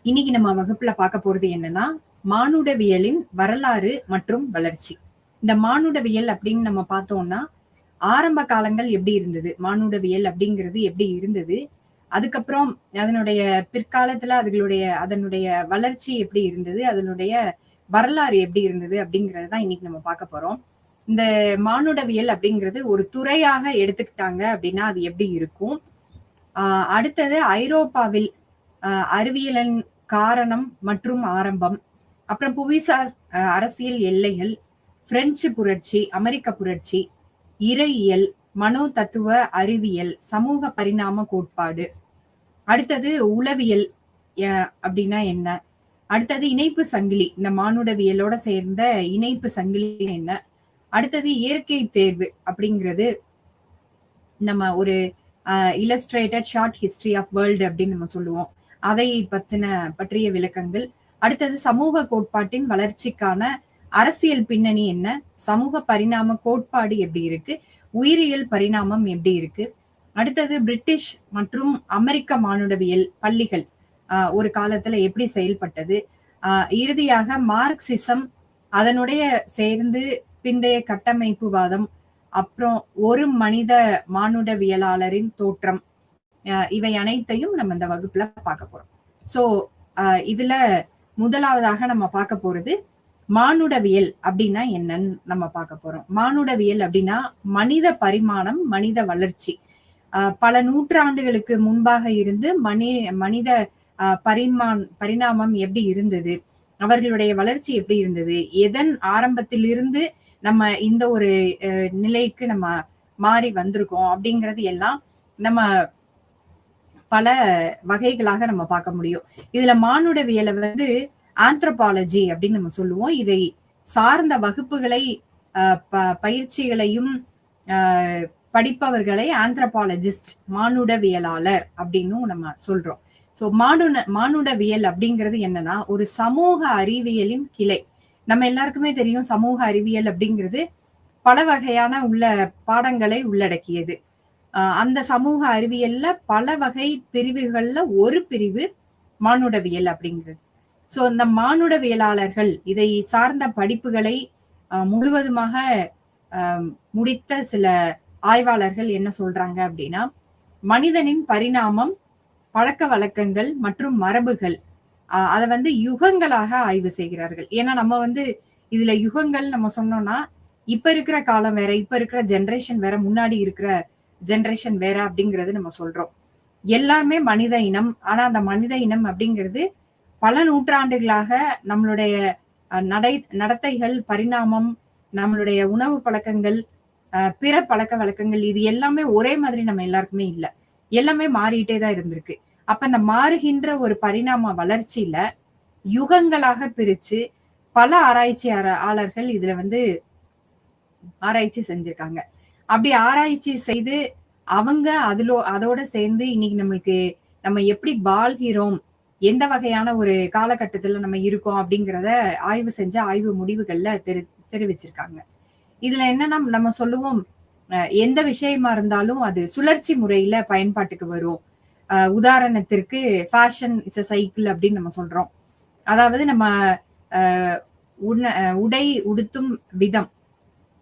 இன்னைக்கு நம்ம வகுப்புல பார்க்க போறது என்னன்னா, மானுடவியலின் வரலாறு மற்றும் வளர்ச்சி. இந்த மானுடவியல் அப்படின்னு நம்ம பார்த்தோம்னா, ஆரம்ப காலங்கள் எப்படி இருந்தது? மானுடவியல் அப்படிங்கிறது எப்படி இருந்தது? அதுக்கப்புறம் அதனுடைய பிற்காலத்துல அதனுடைய வளர்ச்சி எப்படி இருந்தது? அதனுடைய வரலாறு எப்படி இருந்தது? அப்படிங்கிறது தான் இன்னைக்கு நம்ம பார்க்க போறோம். இந்த மானுடவியல் அப்படிங்கிறது ஒரு துறையாக எடுத்துக்கிட்டாங்க அப்படின்னா, அது எப்படி இருக்கும்? அடுத்தது ஐரோப்பாவில் அறிவியலின் காரணம் மற்றும் ஆரம்பம், அப்புறம் புவிசார் அரசியல் எல்லைகள், பிரெஞ்சு புரட்சி, அமெரிக்க புரட்சி, இறையியல், மனோ தத்துவ அறிவியல், சமூக பரிணாம கோட்பாடு, அடுத்தது உளவியல் அப்படின்னா என்ன, அடுத்தது இணைப்பு சங்கிலி, இந்த மானுடவியலோட சேர்ந்த இணைப்பு சங்கிலி என்ன, அடுத்தது இயற்கை தேர்வு அப்படிங்கிறது நம்ம ஒரு illustrated short history of world அப்படின்னு நம்ம சொல்லுவோம். அதை பற்றிய விளக்கங்கள். அடுத்தது சமூக கோட்பாட்டின் வளர்ச்சிக்கான அரசியல் பின்னணி என்ன, சமூக பரிணாம கோட்பாடு எப்படி இருக்கு, உயிரியல் பரிணாமம் எப்படி இருக்கு, அடுத்தது பிரிட்டிஷ் மற்றும் அமெரிக்க மானுடவியல் பள்ளிகள் ஒரு காலத்துல எப்படி செயல்பட்டது, இறுதியாக மார்க்சிசம், அதனுடைய சேர்ந்து பிந்தைய கட்டமைப்புவாதம், அப்புறம் ஒரு மனித மானுடவியலாளரின் தோற்றம், இவை அனைத்தையும் நம்ம இந்த வகுப்புல பார்க்க போறோம். சோ இதுல முதலாவதாக நம்ம பார்க்க போறது மானுடவியல் அப்படின்னா என்னன்னு நம்ம பார்க்க போறோம். மானுடவியல் அப்படின்னா மனித பரிமாணம், மனித வளர்ச்சி. பல நூற்றாண்டுகளுக்கு முன்பாக இருந்து மனித பரிணாமம் எப்படி இருந்தது, அவர்களுடைய வளர்ச்சி எப்படி இருந்தது, எதன் ஆரம்பத்திலிருந்து நம்ம இந்த ஒரு நிலைக்கு நம்ம மாறி வந்திருக்கோம் அப்படிங்கிறது எல்லாம் நம்ம பல வகைகளாக நம்ம பார்க்க முடியும். இதுல மானுடவியலை வந்து ஆந்த்ரோபாலஜி அப்படின்னு நம்ம சொல்லுவோம். இதை சார்ந்த வகுப்புகளை பயிற்சிகளையும் படிப்பவர்களை ஆந்த்ரோபாலஜிஸ்ட், மானுடவியலாளர் அப்படின்னு நம்ம சொல்றோம். சோ மானுடவியல் அப்படிங்கிறது என்னன்னா ஒரு சமூக அறிவியலின் கிளை. நம்ம எல்லாருக்குமே தெரியும் சமூக அறிவியல் அப்படிங்கிறது பல வகையான பாடங்களை உள்ளடக்கியது. அந்த சமூக அறிவியல்ல பல வகை பிரிவுகள்ல ஒரு பிரிவு மானுடவியல் அப்படிங்கிறது. சோ இந்த மானுடவியலாளர்கள் இதை சார்ந்த படிப்புகளை முழுவதுமாக முடித்த சில ஆய்வாளர்கள் என்ன சொல்றாங்க அப்படின்னா, மனிதனின் பரிணாமம், பழக்க வழக்கங்கள் மற்றும் மரபுகள் அதை வந்து யுகங்களாக ஆய்வு செய்கிறார்கள். ஏன்னா நம்ம வந்து இதுல யுகங்கள் நம்ம சொன்னோம்னா இப்ப இருக்கிற காலம் வேற, இப்ப இருக்கிற ஜெனரேஷன் வேற, முன்னாடி இருக்கிற ஜெனரேஷன் வேற அப்படிங்கிறது நம்ம சொல்றோம். எல்லாருமே மனித இனம். ஆனா அந்த மனித இனம் அப்படிங்கிறது பல நூற்றாண்டுகளாக நம்மளுடைய நடத்தைகள், பரிணாமம், நம்மளுடைய உணவு பழக்கங்கள், பிற பழக்க வழக்கங்கள், இது எல்லாமே ஒரே மாதிரி நம்ம எல்லாருக்குமே இல்லை. எல்லாமே மாறிட்டே தான் இருந்திருக்கு. அப்ப இந்த மாறுகின்ற ஒரு பரிணாம வளர்ச்சியில யுகங்களாக பிரிச்சு பல ஆராய்ச்சியாளர்கள் இதுல வந்து ஆராய்ச்சி செஞ்சிருக்காங்க. அப்படி ஆராய்ச்சி செய்து அவங்க அதோட சேர்ந்து இன்னைக்கு நம்ம எப்படி வாழ்கிறோம், எந்த வகையான ஒரு காலகட்டத்துல நம்ம இருக்கோம் அப்படிங்கிறத ஆய்வு செஞ்ச ஆய்வு முடிவுகள்ல தெரிவிச்சிருக்காங்க. இதுல என்னன்னா நம்ம சொல்லுவோம், எந்த விஷயமா இருந்தாலும் அது சுழற்சி முறையில பயன்பாட்டுக்கு வரும். உதாரணத்திற்கு ஃபேஷன் இஸ் அ சைக்கிள் அப்படின்னு நம்ம சொல்றோம். அதாவது நம்ம உடை உடுத்தும் விதம்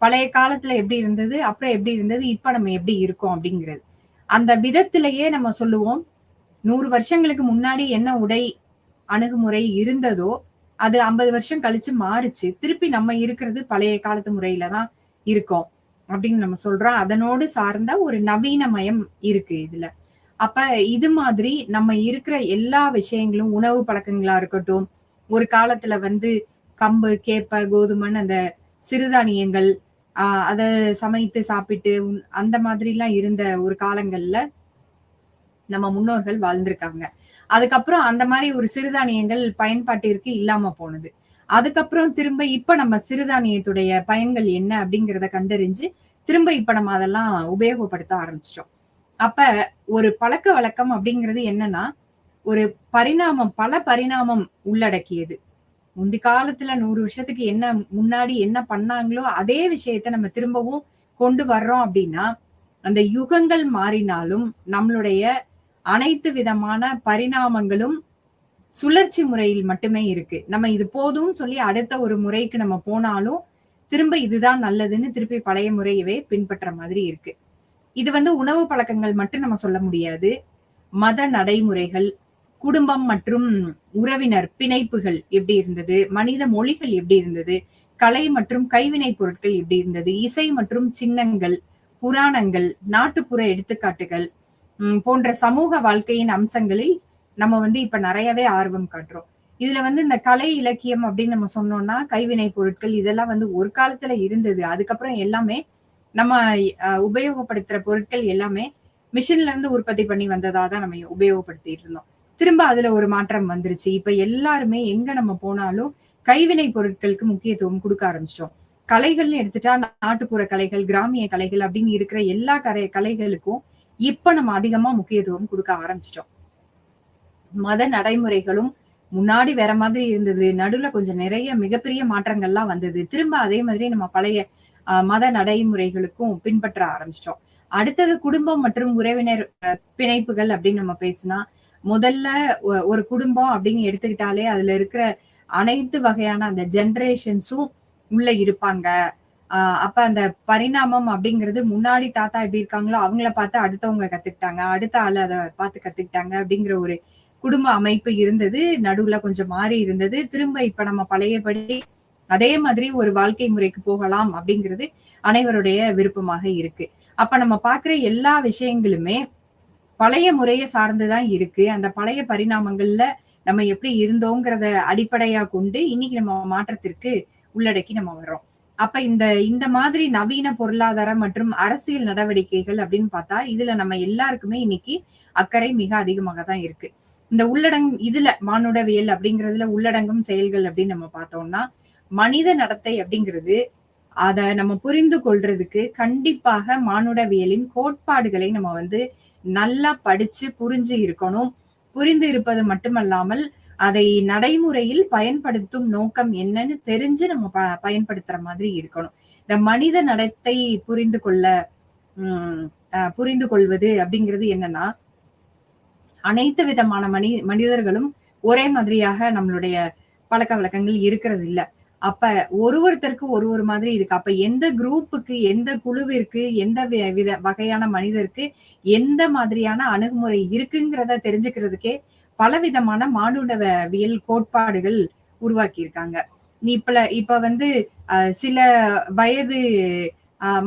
பழைய காலத்துல எப்படி இருந்தது, அப்புறம் எப்படி இருந்தது, இப்ப நம்ம எப்படி இருக்கோம் அப்படிங்கிறது. அந்த விதத்திலேயே நம்ம சொல்லுவோம், 100 வருஷங்களுக்கு முன்னாடி என்ன உடை அணுகுமுறை இருந்ததோ அது 50 வருஷம் கழிச்சு மாறுச்சு. திருப்பி நம்ம இருக்கிறது பழைய காலத்து முறையில தான் இருக்கோம் அப்படின்னு நம்ம சொல்றோம். அதனோடு சார்ந்த ஒரு நவீனமயம் இருக்கு இதுல. அப்ப இது மாதிரி நம்ம இருக்கிற எல்லா விஷயங்களும், உணவு பழக்கங்களா இருக்கட்டும், ஒரு காலத்துல வந்து கம்பு, கேப்ப, கோதுமைன்னு அந்த சிறுதானியங்கள் அதை சமைத்து சாப்பிட்டு அந்த மாதிரி எல்லாம் இருந்த ஒரு காலங்கள்ல நம்ம முன்னோர்கள் வாழ்ந்திருக்காங்க. அதுக்கப்புறம் அந்த மாதிரி ஒரு சிறுதானியங்கள் பயன்பாட்டிற்கு இல்லாம போனது. அதுக்கப்புறம் திரும்ப இப்ப நம்ம சிறுதானியத்துடைய பயன்கள் என்ன அப்படிங்கிறத கண்டறிஞ்சு திரும்ப இப்ப நம்ம அதெல்லாம் உபயோகப்படுத்த ஆரம்பிச்சிட்டோம். அப்ப ஒரு பழக்க வழக்கம் அப்படிங்கிறது என்னன்னா ஒரு பல பரிணாமம் உள்ளடக்கியது. முந்தி காலத்துல 100 வருஷத்துக்கு என்ன முன்னாடி என்ன பண்ணாங்களோ அதே விஷயத்த நம்ம திரும்பவும் கொண்டு வர்றோம் அப்படின்னா, அந்த யுகங்கள் மாறினாலும் நம்மளுடைய அனைத்து விதமான பரிணாமங்களும் சுழற்சி முறையில் மட்டுமே இருக்கு. நம்ம இது போதும்னு சொல்லி அடுத்த ஒரு முறைக்கு நம்ம போனாலும், திரும்ப இதுதான் நல்லதுன்னு திருப்பி பழைய முறையவே பின்பற்ற மாதிரி இருக்கு. இது வந்து உணவு பழக்கங்கள் மட்டும் நம்ம சொல்ல முடியாது. மத நடைமுறைகள், குடும்பம் மற்றும் உறவினர் பிணைப்புகள் எப்படி இருந்தது? மனித மொழிகள் எப்படி இருந்தது? கலை மற்றும் கைவினைப் பொருட்கள் எப்படி இருந்தது? இசை மற்றும் சின்னங்கள், புராணங்கள், நாட்டுப்புற எடுத்துக்காட்டுகள் போன்ற சமூக வாழ்க்கையின் அம்சங்களில் நம்ம வந்து இப்ப நெறையவே ஆர்வம் காட்டுறோம். இதுல வந்து இந்த கலை, இலக்கியம் அப்படின்னு நம்ம சொன்னோம்னா, கைவினை பொருட்கள் இதெல்லாம் வந்து ஒரு காலத்துல இருந்தது. அதுக்கப்புறம் எல்லாமே நம்ம உபயோகப்படுத்துற பொருட்கள் எல்லாமே மிஷின்ல இருந்து உற்பத்தி பண்ணி வந்ததா தான் நம்ம உபயோகப்படுத்திட்டு இருந்தோம். திரும்ப அதுல ஒரு மாற்றம் வந்துருச்சு. இப்ப எல்லாருமே எங்க நம்ம போனாலும் கைவினை பொருட்களுக்கு முக்கியத்துவம் குடுக்க ஆரம்பிச்சுட்டோம். கலைகள்னு எடுத்துட்டா நாட்டுப்புற கலைகள், கிராமிய கலைகள் அப்படின்னு இருக்கிற எல்லா கலைகளுக்கும் இப்ப நம்ம அதிகமா முக்கியத்துவம் குடுக்க ஆரம்பிச்சுட்டோம். மத நடைமுறைகளும் முன்னாடி வேற மாதிரி இருந்தது. நடுவுல கொஞ்சம் நிறைய மிகப்பெரிய மாற்றங்கள்லாம் வந்தது. திரும்ப அதே மாதிரி நம்ம பழைய மத நடைமுறைகளுக்கும் பின்பற்ற ஆரம்பிச்சிட்டோம். அடுத்தது குடும்பம் மற்றும் உறவினர் பிணைப்புகள் அப்படின்னு நம்ம பேசினா, முதல்ல ஒரு குடும்பம் அப்படின்னு எடுத்துக்கிட்டாலே அதுல இருக்கிற அனைத்து வகையான அந்த ஜெனரேஷன்ஸும் உள்ள இருப்பாங்க. அப்ப அந்த பரிணாமம் அப்படிங்கிறது முன்னாடி தாத்தா எப்படி இருக்காங்களோ அவங்கள பார்த்து அடுத்தவங்க கத்துக்கிட்டாங்க. அடுத்த ஆளு அத பார்த்து கத்துக்கிட்டாங்க அப்படிங்கிற ஒரு குடும்ப அமைப்பு இருந்தது. நடுவுல கொஞ்சம் மாறி இருந்தது. திரும்ப இப்ப நம்ம பழையபடி அதே மாதிரி ஒரு வாழ்க்கை முறைக்கு போகலாம் அப்படிங்கிறது அனைவருடைய விருப்பமாக இருக்கு. அப்ப நம்ம பார்க்கிற எல்லா விஷயங்களுமே பழைய முறைய சார்ந்துதான் இருக்கு. அந்த பழைய பரிணாமங்கள்ல நம்ம எப்படி இருந்தோங்கிறத அடிப்படையா கொண்டு இன்னைக்கு நம்ம மாற்றத்திற்கு உள்ளடக்கி நம்ம வர்றோம். அப்ப இந்த இந்த மாதிரி நவீன பொருளாதார மற்றும் அரசியல் நடவடிக்கைகள் அப்படின்னு பார்த்தா, இதுல நம்ம எல்லாருக்குமே இன்னைக்கு அக்கறை மிக அதிகமாக தான் இருக்கு. இந்த இதுல மானுடவியல் அப்படிங்கிறதுல உள்ளடங்கும் செயல்கள் அப்படின்னு நம்ம பார்த்தோம்னா, மனித நடத்தை அப்படிங்கிறது அத நம்ம புரிந்து கொள்றதுக்கு கண்டிப்பாக மானுடவியலின் கோட்பாடுகளை நம்ம வந்து நல்லா படிச்சு புரிஞ்சு இருக்கணும். புரிந்து இருப்பது மட்டுமல்லாமல், அதை நடைமுறையில் பயன்படுத்தும் நோக்கம் என்னன்னு தெரிஞ்சு நம்ம பயன்படுத்துற மாதிரி இருக்கணும். இந்த மனித நடத்தை புரிந்து கொள்ள ம் புரிந்து கொள்வது அப்படிங்கிறது என்னன்னா, அனைத்து விதமான மனிதர்களும் ஒரே மாதிரியாக நம்மளுடைய பழக்கவழக்கங்கள் இருக்கிறது இல்ல. அப்ப ஒருத்தருக்கு ஒரு மாதிரி இருக்கு. அப்ப எந்த குரூப்புக்கு, எந்த குழுவிற்கு, எந்த வகையான மனிதருக்கு எந்த மாதிரியான அணுகுமுறை இருக்குங்கிறத தெரிஞ்சுக்கிறதுக்கே பலவிதமான மானுடவியல் கோட்பாடுகள் உருவாக்கியிருக்காங்க. இப்ப வந்து சில வயது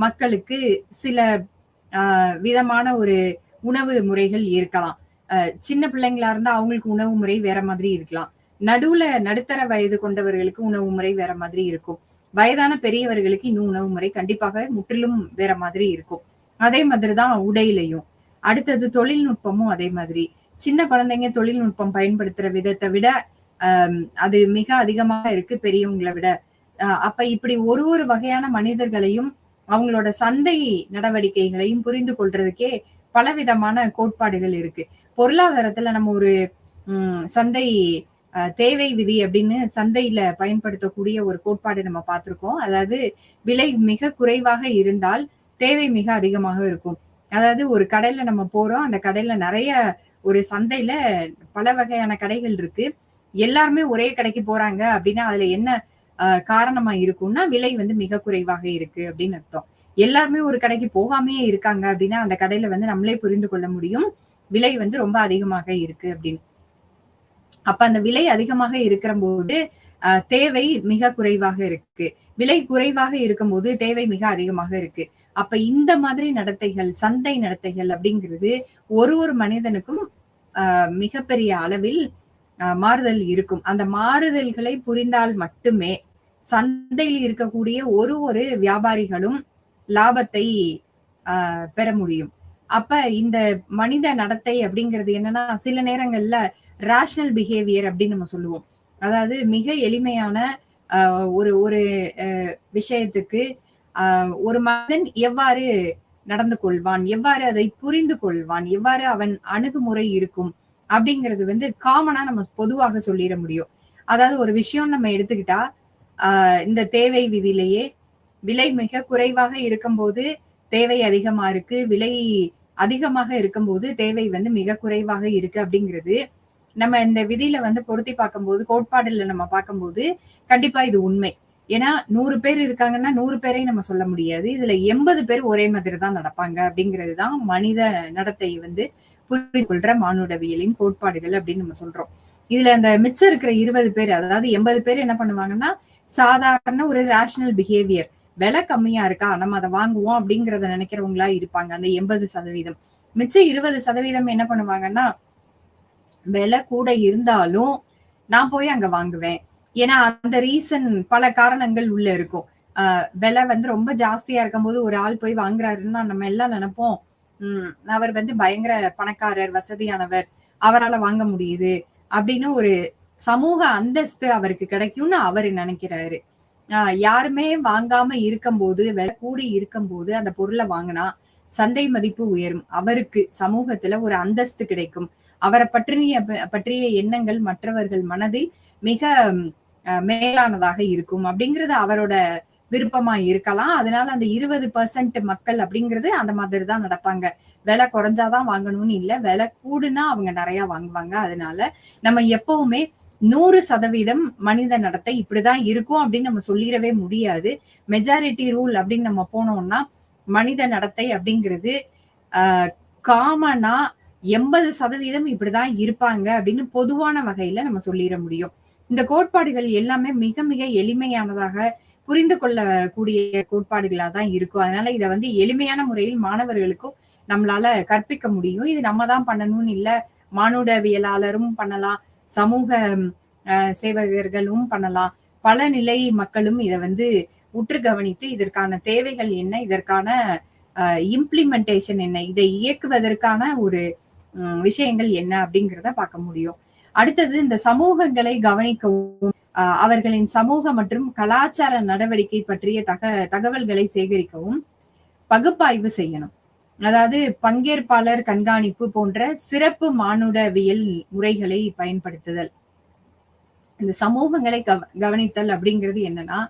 மக்களுக்கு சில விதமான ஒரு உணவு முறைகள் இருக்கலாம். சின்ன பிள்ளைங்களா இருந்தா அவங்களுக்கு உணவு முறை வேற மாதிரி இருக்கலாம். நடுத்தர வயது கொண்டவர்களுக்கு உணவு முறை வேற மாதிரி இருக்கும். வயதான பெரியவர்களுக்கு இன்னும் உணவு முறை கண்டிப்பாக முற்றிலும் வேற மாதிரி இருக்கும். அதே மாதிரிதான் உடையிலையும். அடுத்தது தொழில்நுட்பமும் அதே மாதிரி. சின்ன குழந்தைங்க தொழில்நுட்பம் பயன்படுத்துற விதத்தை விட அது மிக அதிகமாக இருக்கு பெரியவங்களை விட. அப்ப இப்படி ஒரு வகையான மனிதர்களையும் அவங்களோட சந்தை நடவடிக்கைகளையும் புரிந்து கொள்றதுக்கே பலவிதமான கோட்பாடுகள் இருக்கு. பொருளாதாரத்துல நம்ம ஒரு சந்தை தேவை விதி அப்படின்னு சந்தையில பயன்படுத்தக்கூடிய ஒரு கோட்பாடு நம்ம பார்த்திருக்கோம். அதாவது விலை மிக குறைவாக இருந்தால் தேவை மிக அதிகமாக இருக்கும். அதாவது ஒரு கடையில நம்ம போறோம். அந்த கடையில நிறைய ஒரு சந்தையில பல வகையான கடைகள் இருக்கு. எல்லாருமே ஒரே கடைக்கு போறாங்க அப்படின்னா அதுல என்ன காரணமா இருக்கும்னா விலை வந்து மிக குறைவாக இருக்கு அப்படின்னு அர்த்தம். எல்லாருமே ஒரு கடைக்கு போகாமயே இருக்காங்க அப்படின்னா அந்த கடையில வந்து நம்மளே புரிந்து கொள்ள முடியும் விலை வந்து ரொம்ப அதிகமாக இருக்கு அப்படின்னு. அப்ப அந்த விலை அதிகமாக இருக்கிற போது தேவை மிக குறைவாக இருக்கு. விலை குறைவாக இருக்கும்போது தேவை மிக அதிகமாக இருக்கு. அப்ப இந்த மாதிரி நடத்தைகள், சந்தை நடத்தைகள் அப்படிங்கிறது ஒரு மனிதனுக்கும் மிகப்பெரிய அளவில் மாறுதல் இருக்கும். அந்த மாறுதல்களை புரிந்தால் மட்டுமே சந்தையில் இருக்கக்கூடிய ஒரு வியாபாரிகளும் லாபத்தை பெற முடியும். அப்ப இந்த மனித நடத்தை அப்படிங்கிறது என்னன்னா, சில நேரங்கள்ல ரேஷனல் பிஹேவியர் அப்படின்னு நம்ம சொல்லுவோம். அதாவது மிக எளிமையான ஒரு விஷயத்துக்கு ஒரு மனிதன் எவ்வாறு நடந்து கொள்வான், எவ்வாறு அதை புரிந்து கொள்வான், எவ்வாறு அவன் அணுகுமுறை இருக்கும் அப்படிங்கிறது வந்து காமனா நம்ம பொதுவாக சொல்லிட முடியும். அதாவது ஒரு விஷயம் நம்ம எடுத்துக்கிட்டா, இந்த தேவை விதியிலேயே விலை மிக குறைவாக இருக்கும்போது தேவை அதிகமா இருக்கு. விலை அதிகமாக இருக்கும்போது தேவை வந்து மிக குறைவாக இருக்கு அப்படிங்கிறது நம்ம இந்த விதியில வந்து பொருத்தி பார்க்கும்போது, கோட்பாடுல நம்ம பார்க்கும்போது, கண்டிப்பா இது உண்மை. ஏன்னா 100 பேர் இருக்காங்கன்னா, 100 பேரையும் நம்ம சொல்ல முடியாது. இதுல 80 பேர் ஒரே மாதிரி தான் நடப்பாங்க அப்படிங்கிறது தான் மனித நடத்தை வந்து புரிந்து கொள்ற மானுடவியலின் கோட்பாடுகள் அப்படின்னு நம்ம சொல்றோம். இதுல அந்த மிச்சம் இருக்கிற 20 பேர், அதாவது 80 பேர் என்ன பண்ணுவாங்கன்னா, சாதாரண ஒரு ரேஷனல் பிஹேவியர். விலை கம்மியா இருக்கா, நம்ம அத வாங்குவோம் அப்படிங்கிறத நினைக்கிறவங்களா இருப்பாங்க. அந்த 80%. மிச்சம் 20% என்ன பண்ணுவாங்கன்னா, விலை கூட இருந்தாலும் நான் போய் அங்க வாங்குவேன். ஏன்னா அந்த ரீசன் பல காரணங்கள் உள்ள இருக்கும். விலை வந்து ரொம்ப ஜாஸ்தியா இருக்கும்போது ஒரு ஆள் போய் வாங்குறாருன்னா நம்ம எல்லாம் நினைப்போம், அவர் வந்து பயங்கர பணக்காரர், வசதியானவர். அவரால வாங்க முடியுது. அப்படின்னு ஒரு சமூக அந்தஸ்து அவருக்கு கிடைக்கும்னு அவரு நினைக்கிறாரு. யாருமே வாங்காம இருக்கும்போது, விலை கூடி இருக்கும்போது அந்த பொருள வாங்குனா, சந்தை மதிப்பு உயரும். அவருக்கு சமூகத்துல ஒரு அந்தஸ்து கிடைக்கும். அவர பற்றிய எண்ணங்கள் மற்றவர்கள் மனதில் மிக மேலானதாக இருக்கும். அப்படிங்கிறது அவரோட விருப்பமா இருக்கலாம். அதனால அந்த 20% மக்கள் அப்படிங்கிறது அந்த மாதிரி தான் நடப்பாங்க. விலை குறைஞ்சாதான் வாங்கணும்னு இல்ல. விலை கூடுனா அவங்க நெறைய வாங்குவாங்க. அதனால நம்ம எப்பவுமே 100% மனித நடத்தை இப்படிதான் இருக்கும் அப்படின்னு நம்ம சொல்லிறவே முடியாது. மெஜாரிட்டி ரூல் அப்படின்னு நம்ம போனோம்னா, மனித நடத்தை அப்படிங்கிறது அ காமனா 80% இப்படிதான் இருப்பாங்க அப்படின்னு பொதுவான வகையில நம்ம சொல்லிற முடியும். இந்த கோட்பாடுகள் எல்லாமே மிக மிக எளிமையானதாக புரிந்து கொள்ளக்கூடிய கோட்பாடுகளா தான் இருக்கும். அதனால இத வந்து எளிமையான முறையில் மாணவர்களுக்கும் நம்மளால கற்பிக்க முடியும். இது நம்ம தான் பண்ணணும்னு இல்ல. மானுடவியலாளரும் பண்ணலாம். சமூக சேவகர்களும் பண்ணலாம். பல நிலை மக்களும் இத வந்து உற்று கவனித்து இதற்கான தேவைகள் என்ன? இதற்கான இம்ப்ளிமெண்டேஷன் என்ன? இதை இயக்குவதற்கான ஒரு விஷயங்கள் என்ன அப்படிங்கிறத பார்க்க முடியும். அடுத்தது இந்த சமூகங்களை கவனிக்கவும், அவர்களின் சமூக மற்றும் கலாச்சார நடவடிக்கை பற்றிய தகவல்களை சேகரிக்கவும் பகுப்பாய்வு செய்யணும். அதாவது பங்கேற்பாளர் கண்காணிப்பு போன்ற சிறப்பு மானுடவியல் முறைகளை பயன்படுத்துதல். இந்த சமூகங்களை கவனித்தல் அப்படிங்கிறது என்னன்னா,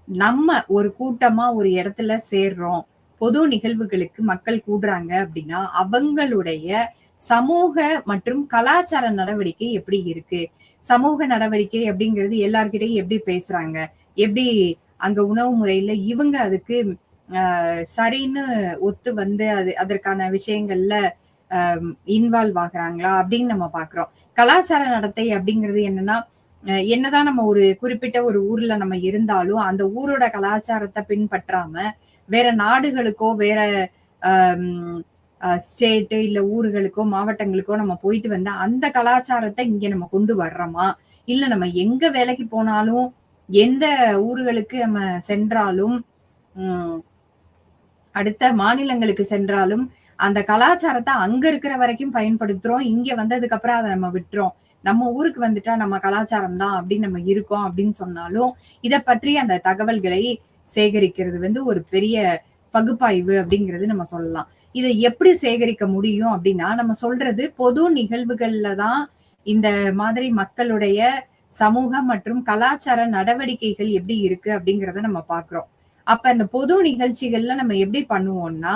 நம்ம ஒரு கூட்டமா ஒரு இடத்துல சேர்றோம். பொது நிகழ்வுகளுக்கு மக்கள் கூடுறாங்க அப்படின்னா, அவங்களுடைய சமூக மற்றும் கலாச்சார நடவடிக்கை எப்படி இருக்கு? சமூக நடவடிக்கை அப்படிங்கிறது எல்லார்கிட்டயும் எப்படி பேசுறாங்க? எப்படி அங்க உணவு முறையில இவங்க அதுக்கு சரின்னு ஒத்து வந்து அதற்கான விஷயங்கள்ல இன்வால்வ் ஆகுறாங்களா? அப்படின்னு நம்ம பார்க்கிறோம். கலாச்சார நடத்தை அப்படிங்கிறது என்னன்னா, என்னதான் நம்ம ஒரு குறிப்பிட்ட ஒரு ஊர்ல நம்ம இருந்தாலும், அந்த ஊரோட கலாச்சாரத்த பின்பற்றாம, வேற நாடுகளுக்கோ, வேற ஸ்டேட் இல்ல ஊர்களுக்கோ, மாவட்டங்களுக்கோ நம்ம போயிட்டு வந்தா, அந்த கலாச்சாரத்த இங்க நம்ம கொண்டு வர்றோமா? இல்ல நம்ம எங்க வேலைக்கு போனாலும், எந்த ஊர்களுக்கு நம்ம சென்றாலும், ம் அடுத்த மாநிலங்களுக்கு சென்றாலும், அந்த கலாச்சாரத்த அங்க இருக்கிற வரைக்கும் பயன்படுத்துறோம். இங்க வந்ததுக்கு அப்புறம் அத நம்ம விட்டுறோம். நம்ம ஊருக்கு வந்துட்டா நம்ம கலாச்சாரம் தான் அப்படின்னு நம்ம இருக்கோம் அப்படின்னு சொன்னாலும், இத பற்றி அந்த தகவல்களை சேகரிக்கிறது வந்து ஒரு பெரிய பகுப்பாய்வு அப்படிங்கிறது நம்ம சொல்லலாம். இத எப்படி சேகரிக்க முடியும் அப்படின்னா, நம்ம சொல்றது பொது நிகழ்வுகள்ல தான் இந்த மாதிரி மக்களுடைய சமூக மற்றும் கலாச்சார நடவடிக்கைகள் எப்படி இருக்கு அப்படிங்கிறத நம்ம பார்க்கிறோம். அப்ப இந்த பொது நிகழ்ச்சிகள்ல நம்ம எப்படி பண்ணுவோம்னா,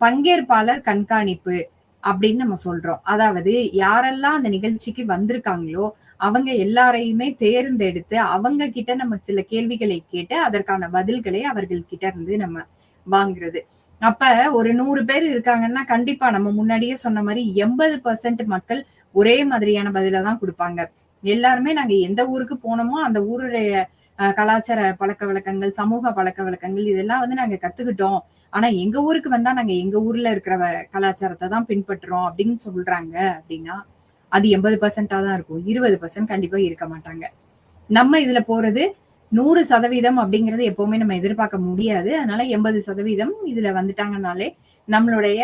பங்கேற்பாளர் கண்காணிப்பு அப்படின்னு நம்ம சொல்றோம். அதாவது யாரெல்லாம் அந்த நிகழ்ச்சிக்கு வந்திருக்காங்களோ, அவங்க எல்லாரையுமே தேர்ந்தெடுத்து, அவங்க கிட்ட நம்ம சில கேள்விகளை கேட்டு, அதற்கான பதில்களை அவர்கள் கிட்ட இருந்து நம்ம வாங்குறது. அப்ப ஒரு 100 பேர் இருக்காங்கன்னா, கண்டிப்பா நம்ம முன்னாடியே சொன்ன மாரி 80% மக்கள் ஒரே மாதிரியான பதில தான் குடுப்பாங்க. எல்லாருமே நாங்க எந்த ஊருக்கு போனோமோ, அந்த ஊருடைய கலாச்சார பழக்கவழக்கங்கள், சமூக பழக்கவழக்கங்கள் இதெல்லாம் வந்து நாங்க கத்துக்கிட்டோம். ஆனா எங்க ஊருக்கு வந்தா நாங்க எங்க ஊர்ல இருக்கிற கலாச்சாரத்த தான் பின்பற்றுறோம் அப்படின்னு சொல்றாங்க அப்படின்னா, அது 80% தான் இருக்கும். 20% கண்டிப்பா இருக்க மாட்டாங்க. நம்ம இதுல போறது 100% அப்படிங்கிறது எப்பவுமே நம்ம எதிர்பார்க்க முடியாது. அதனால 80% இதுல வந்துட்டாங்கனாலே, நம்மளுடைய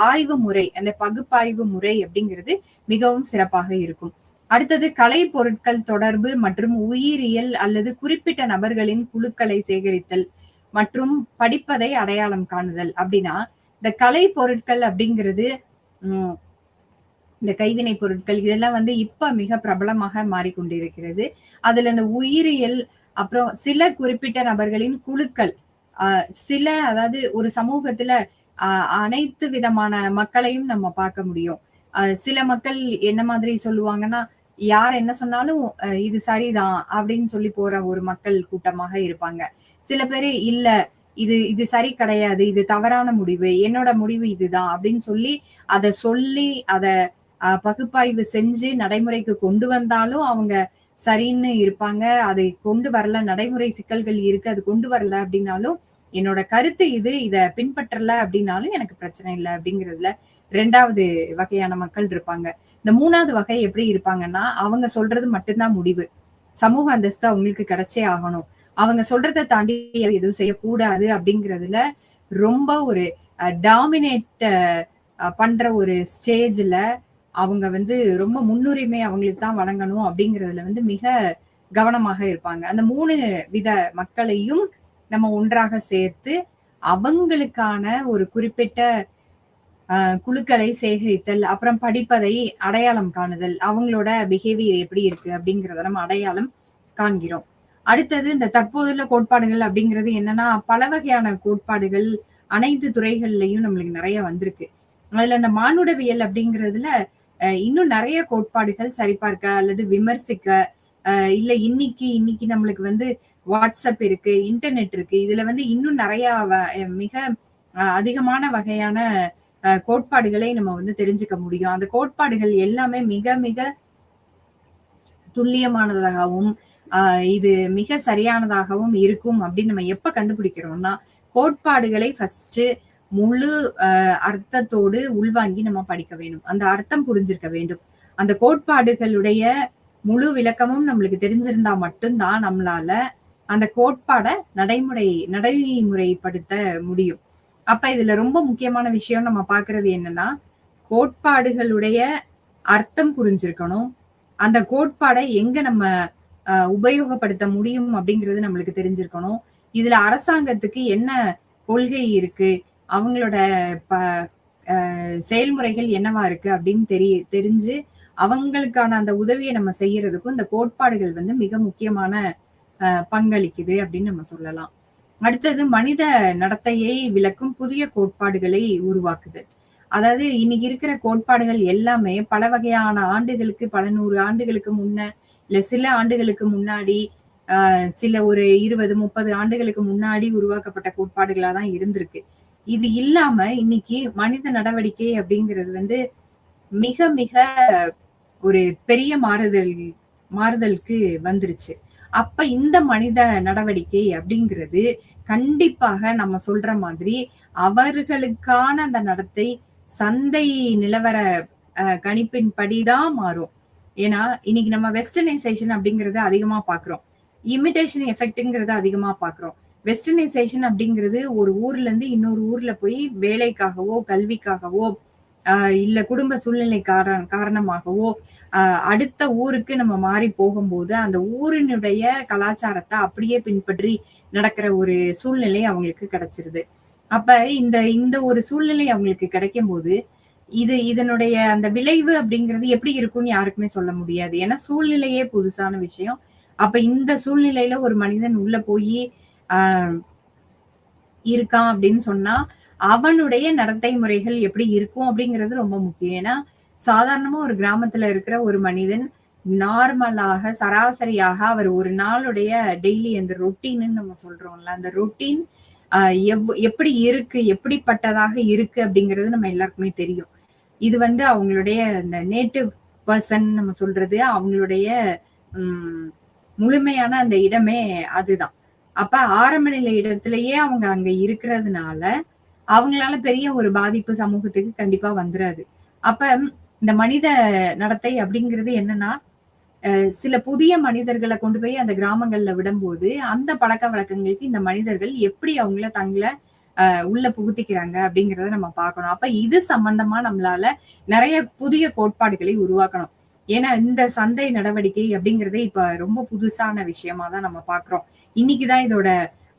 ஆய்வு முறை, அந்த பகுப்பாய்வு முறை அப்படிங்கிறது மிகவும் சிறப்பாக இருக்கும். அடுத்தது கலை பொருட்கள் தொடர்பு மற்றும் உயிரியல் அல்லது குறிப்பிட்ட நபர்களின் குழுக்களை சேகரித்தல் மற்றும் படிப்பதை அடையாளம் காணுதல். அப்படின்னா, இந்த கலை பொருட்கள் அப்படிங்கிறது, ம் இந்த கைவினை பொருட்கள் இதெல்லாம் வந்து இப்ப மிக பிரபலமாக மாறிக்கொண்டிருக்கிறது. அதுல இந்த உயிரியல், அப்புறம் சில குறிப்பிட்ட நபர்களின் குழுக்கள், சில அதாவது ஒரு சமூகத்துல அ அனைத்து விதமான மக்களையும் நம்ம பார்க்க முடியும். சில மக்கள் என்ன மாதிரி சொல்லுவாங்கன்னா, யார் என்ன சொன்னாலும் இது சரிதான் அப்படின்னு சொல்லி போற ஒரு மக்கள் கூட்டமாக இருப்பாங்க. சில பேரு இல்ல இது இது சரி கிடையாது. இது தவறான முடிவு. என்னோட முடிவு இதுதான் அப்படின்னு சொல்லி அத பகுப்பாய்வு செஞ்சு நடைமுறைக்கு கொண்டு வந்தாலும் அவங்க சரின்னு இருப்பாங்க. அதை கொண்டு வரல, நடைமுறை சிக்கல்கள் இருக்கு. அது கொண்டு வரல அப்படின்னாலும், என்னோட கருத்து இது. இத பின்பற்றல அப்படின்னாலும் எனக்கு பிரச்சனை இல்ல அப்படிங்கிறதுல 2வது வகையான மக்கள் இருப்பாங்க. இந்த 3வது வகை எப்படி இருப்பாங்கன்னா, அவங்க சொல்றது மட்டும் தான் முடிவு. சமூக அந்தஸ்து அவங்களுக்கு கிடைச்சே ஆகணும். அவங்க சொல்றத தாண்டி எதுவும் செய்யக்கூடாது அப்படிங்கிறதுல ரொம்ப ஒரு டாமினேட் பண்ற ஒரு ஸ்டேஜ்ல அவங்க வந்து ரொம்ப முன்னுரிமை அவங்களுக்கு தான் வழங்கணும் அப்படிங்கிறதுல வந்து மிக கவனமாக இருப்பாங்க. அந்த 3 வித மக்களையும் நம்ம ஒன்றாக சேர்த்து, அவங்களுக்கான ஒரு குறிப்பிட்ட குழுக்களை சேகரித்தல், அப்புறம் படிப்பதை அடையாளம் காணுதல், அவங்களோட பிஹேவியர் எப்படி இருக்கு அப்படிங்கிறத நம்ம அடையாளம் காண்கிறோம். அடுத்தது இந்த தற்போதுள்ள கோட்பாடுகள் அப்படிங்கிறது என்னன்னா, பல வகையான கோட்பாடுகள் அனைத்து துறைகள்லயும் நம்மளுக்கு நெறைய வந்திருக்கு. அதுல இந்த மானுடவியல் அப்படிங்கிறதுல இன்னும் நெறைய கோட்பாடுகள் சரிபார்க்க அல்லது விமர்சிக்க, இல்ல இன்னைக்கு நம்மளுக்கு வந்து WhatsApp இருக்கு, இன்டர்நெட் இருக்கு. இதுல வந்து இன்னும் நெறைய மிக அதிகமான வகையான கோட்பாடுகளை நம்ம வந்து தெரிஞ்சுக்க முடியும். அந்த கோட்பாடுகள் எல்லாமே மிக மிக துல்லியமானதாகவும், அ இது மிக சரியானதாகவும் இருக்கும் அப்படின்னு நம்ம எப்ப கண்டுபிடிக்கிறோம்னா, கோட்பாடுகளை ஃபர்ஸ்ட்டு முழு அர்த்தத்தோடு உள்வாங்கி நம்ம படிக்க வேணும். அந்த அர்த்தம் புரிஞ்சிருக்க வேண்டும். அந்த கோட்பாடுகளுடைய முழு விளக்கமும் நம்மளுக்கு தெரிஞ்சிருந்தா மட்டும் தான் நம்மளால அந்த கோட்பாட நடைமுறைப்படுத்த முடியும். அப்ப இதுல ரொம்ப முக்கியமான விஷயம் நம்ம பார்க்கிறது என்னன்னா, கோட்பாடுகளுடைய அர்த்தம் புரிஞ்சிருக்கணும். அந்த கோட்பாட எங்க நம்ம உபயோகப்படுத்த முடியும் அப்படிங்கிறது நம்மளுக்கு தெரிஞ்சிருக்கணும். இதுல அரசாங்கத்துக்கு என்ன கொள்கை இருக்கு? அவங்களோட ப செயல்முறைகள் என்னவா இருக்கு அப்படின்னு தெரிஞ்சு, அவங்களுக்கான அந்த உதவிய நம்ம செய்யறதுக்கும் இந்த கோட்பாடுகள் வந்து மிக முக்கியமான பங்களிக்குது அப்படின்னு நம்ம சொல்லலாம். அடுத்தது மனித நடத்தையை விளக்கும் புதிய கோட்பாடுகளை உருவாக்குதல். அதாவது இன்னைக்கு இருக்கிற கோட்பாடுகள் எல்லாமே பல வகையான ஆண்டுகளுக்கு, பல 100 ஆண்டுகளுக்கு முன்ன, இல்ல சில ஆண்டுகளுக்கு முன்னாடி, சில ஒரு 20, 30 ஆண்டுகளுக்கு முன்னாடி உருவாக்கப்பட்ட கோட்பாடுகளா தான் இருந்திருக்கு. இது இல்லாம இன்னைக்கு மனித நடவடிக்கை அப்படிங்கிறது வந்து மிக மிக ஒரு பெரிய மாறுதலுக்கு வந்துருச்சு. அப்ப இந்த மனித நடவடிக்கை அப்படிங்கிறது கண்டிப்பாக நம்ம சொல்ற மாதிரி அவர்களுக்கான அந்த நடத்தை சந்தை நிலவர கணிப்பின்படி தான் மாறும். ஏன்னா, இன்னைக்கு நம்ம வெஸ்டர்னைசேஷன் அப்படிங்கிறத அதிகமா பார்க்கிறோம். இமிடேஷன் எஃபெக்ட்ங்கிறத அதிகமா பார்க்கிறோம். வெஸ்டர்னைசேஷன் அப்படிங்கிறது ஒரு ஊர்ல இருந்து இன்னொரு ஊர்ல போய் வேலைக்காகவோ, கல்விக்காகவோ, இல்ல குடும்ப சூழ்நிலை காரணமாகவோ, அடுத்த ஊருக்கு நம்ம மாறி போகும்போது, அந்த ஊரினுடைய கலாச்சாரத்த அப்படியே பின்பற்றி நடக்கிற ஒரு சூழ்நிலை அவங்களுக்கு கிடைச்சிருது. அப்ப இந்த இந்த ஒரு சூழ்நிலை அவங்களுக்கு கிடைக்கும்போது, இதனுடைய அந்த விளைவு அப்படிங்கிறது எப்படி இருக்கும்னு யாருக்குமே சொல்ல முடியாது. ஏன்னா சூழ்நிலையே புதுசான விஷயம். அப்ப இந்த சூழ்நிலையில ஒரு மனிதன் உள்ள போயி, ஆ இருக்கான் அப்படின்னு சொன்னா, அவனுடைய நடத்தை முறைகள் எப்படி இருக்கும் அப்படிங்கிறது ரொம்ப முக்கியம். ஏன்னா, சாதாரணமா ஒரு கிராமத்துல இருக்கிற ஒரு மனிதன் நார்மலாக, சராசரியாக அவர் ஒரு நாளுடைய டெய்லி அந்த ரொட்டீன்னு நம்ம சொல்றோம்ல, அந்த ரொட்டீன் அ எப்படி இருக்கு, எப்படிப்பட்டதாக இருக்கு அப்படிங்கிறது நம்ம எல்லாருக்குமே தெரியும். இது வந்து அவங்களுடைய இந்த நேட்டிவ் பெர்சன் நம்ம சொல்றது, அவங்களுடைய ம் முழுமையான அந்த இடமே அதுதான். அப்ப ஆரம்ப நிலை இடத்திலேயே அவங்க அங்க இருக்கிறதுனால, அவங்களால பெரிய ஒரு பாதிப்பு சமூகத்துக்கு கண்டிப்பா வந்துராது. அப்ப இந்த மனித நடத்தை அப்படிங்கிறது என்னன்னா, சில புதிய மனிதர்கள கொண்டு போய் அந்த கிராமங்கள்ல விடும்போது, அந்த பழக்கவழக்கங்களுக்கு இந்த மனிதர்கள் எப்படி அவங்கள தங்கள உள்ள புகுத்திக்கிறாங்க அப்படிங்கிறத நம்ம பார்க்கணும். அப்ப இது சம்பந்தமா நம்மளால நெறைய புதிய கோட்பாடுகளை உருவாக்கணும். ஏன்னா, இந்த சந்தை நடவடிக்கை அப்படிங்கிறதே இப்ப ரொம்ப புதுசான விஷயமா தான் நம்ம பார்க்கிறோம். இன்னைக்கு தான் இதோட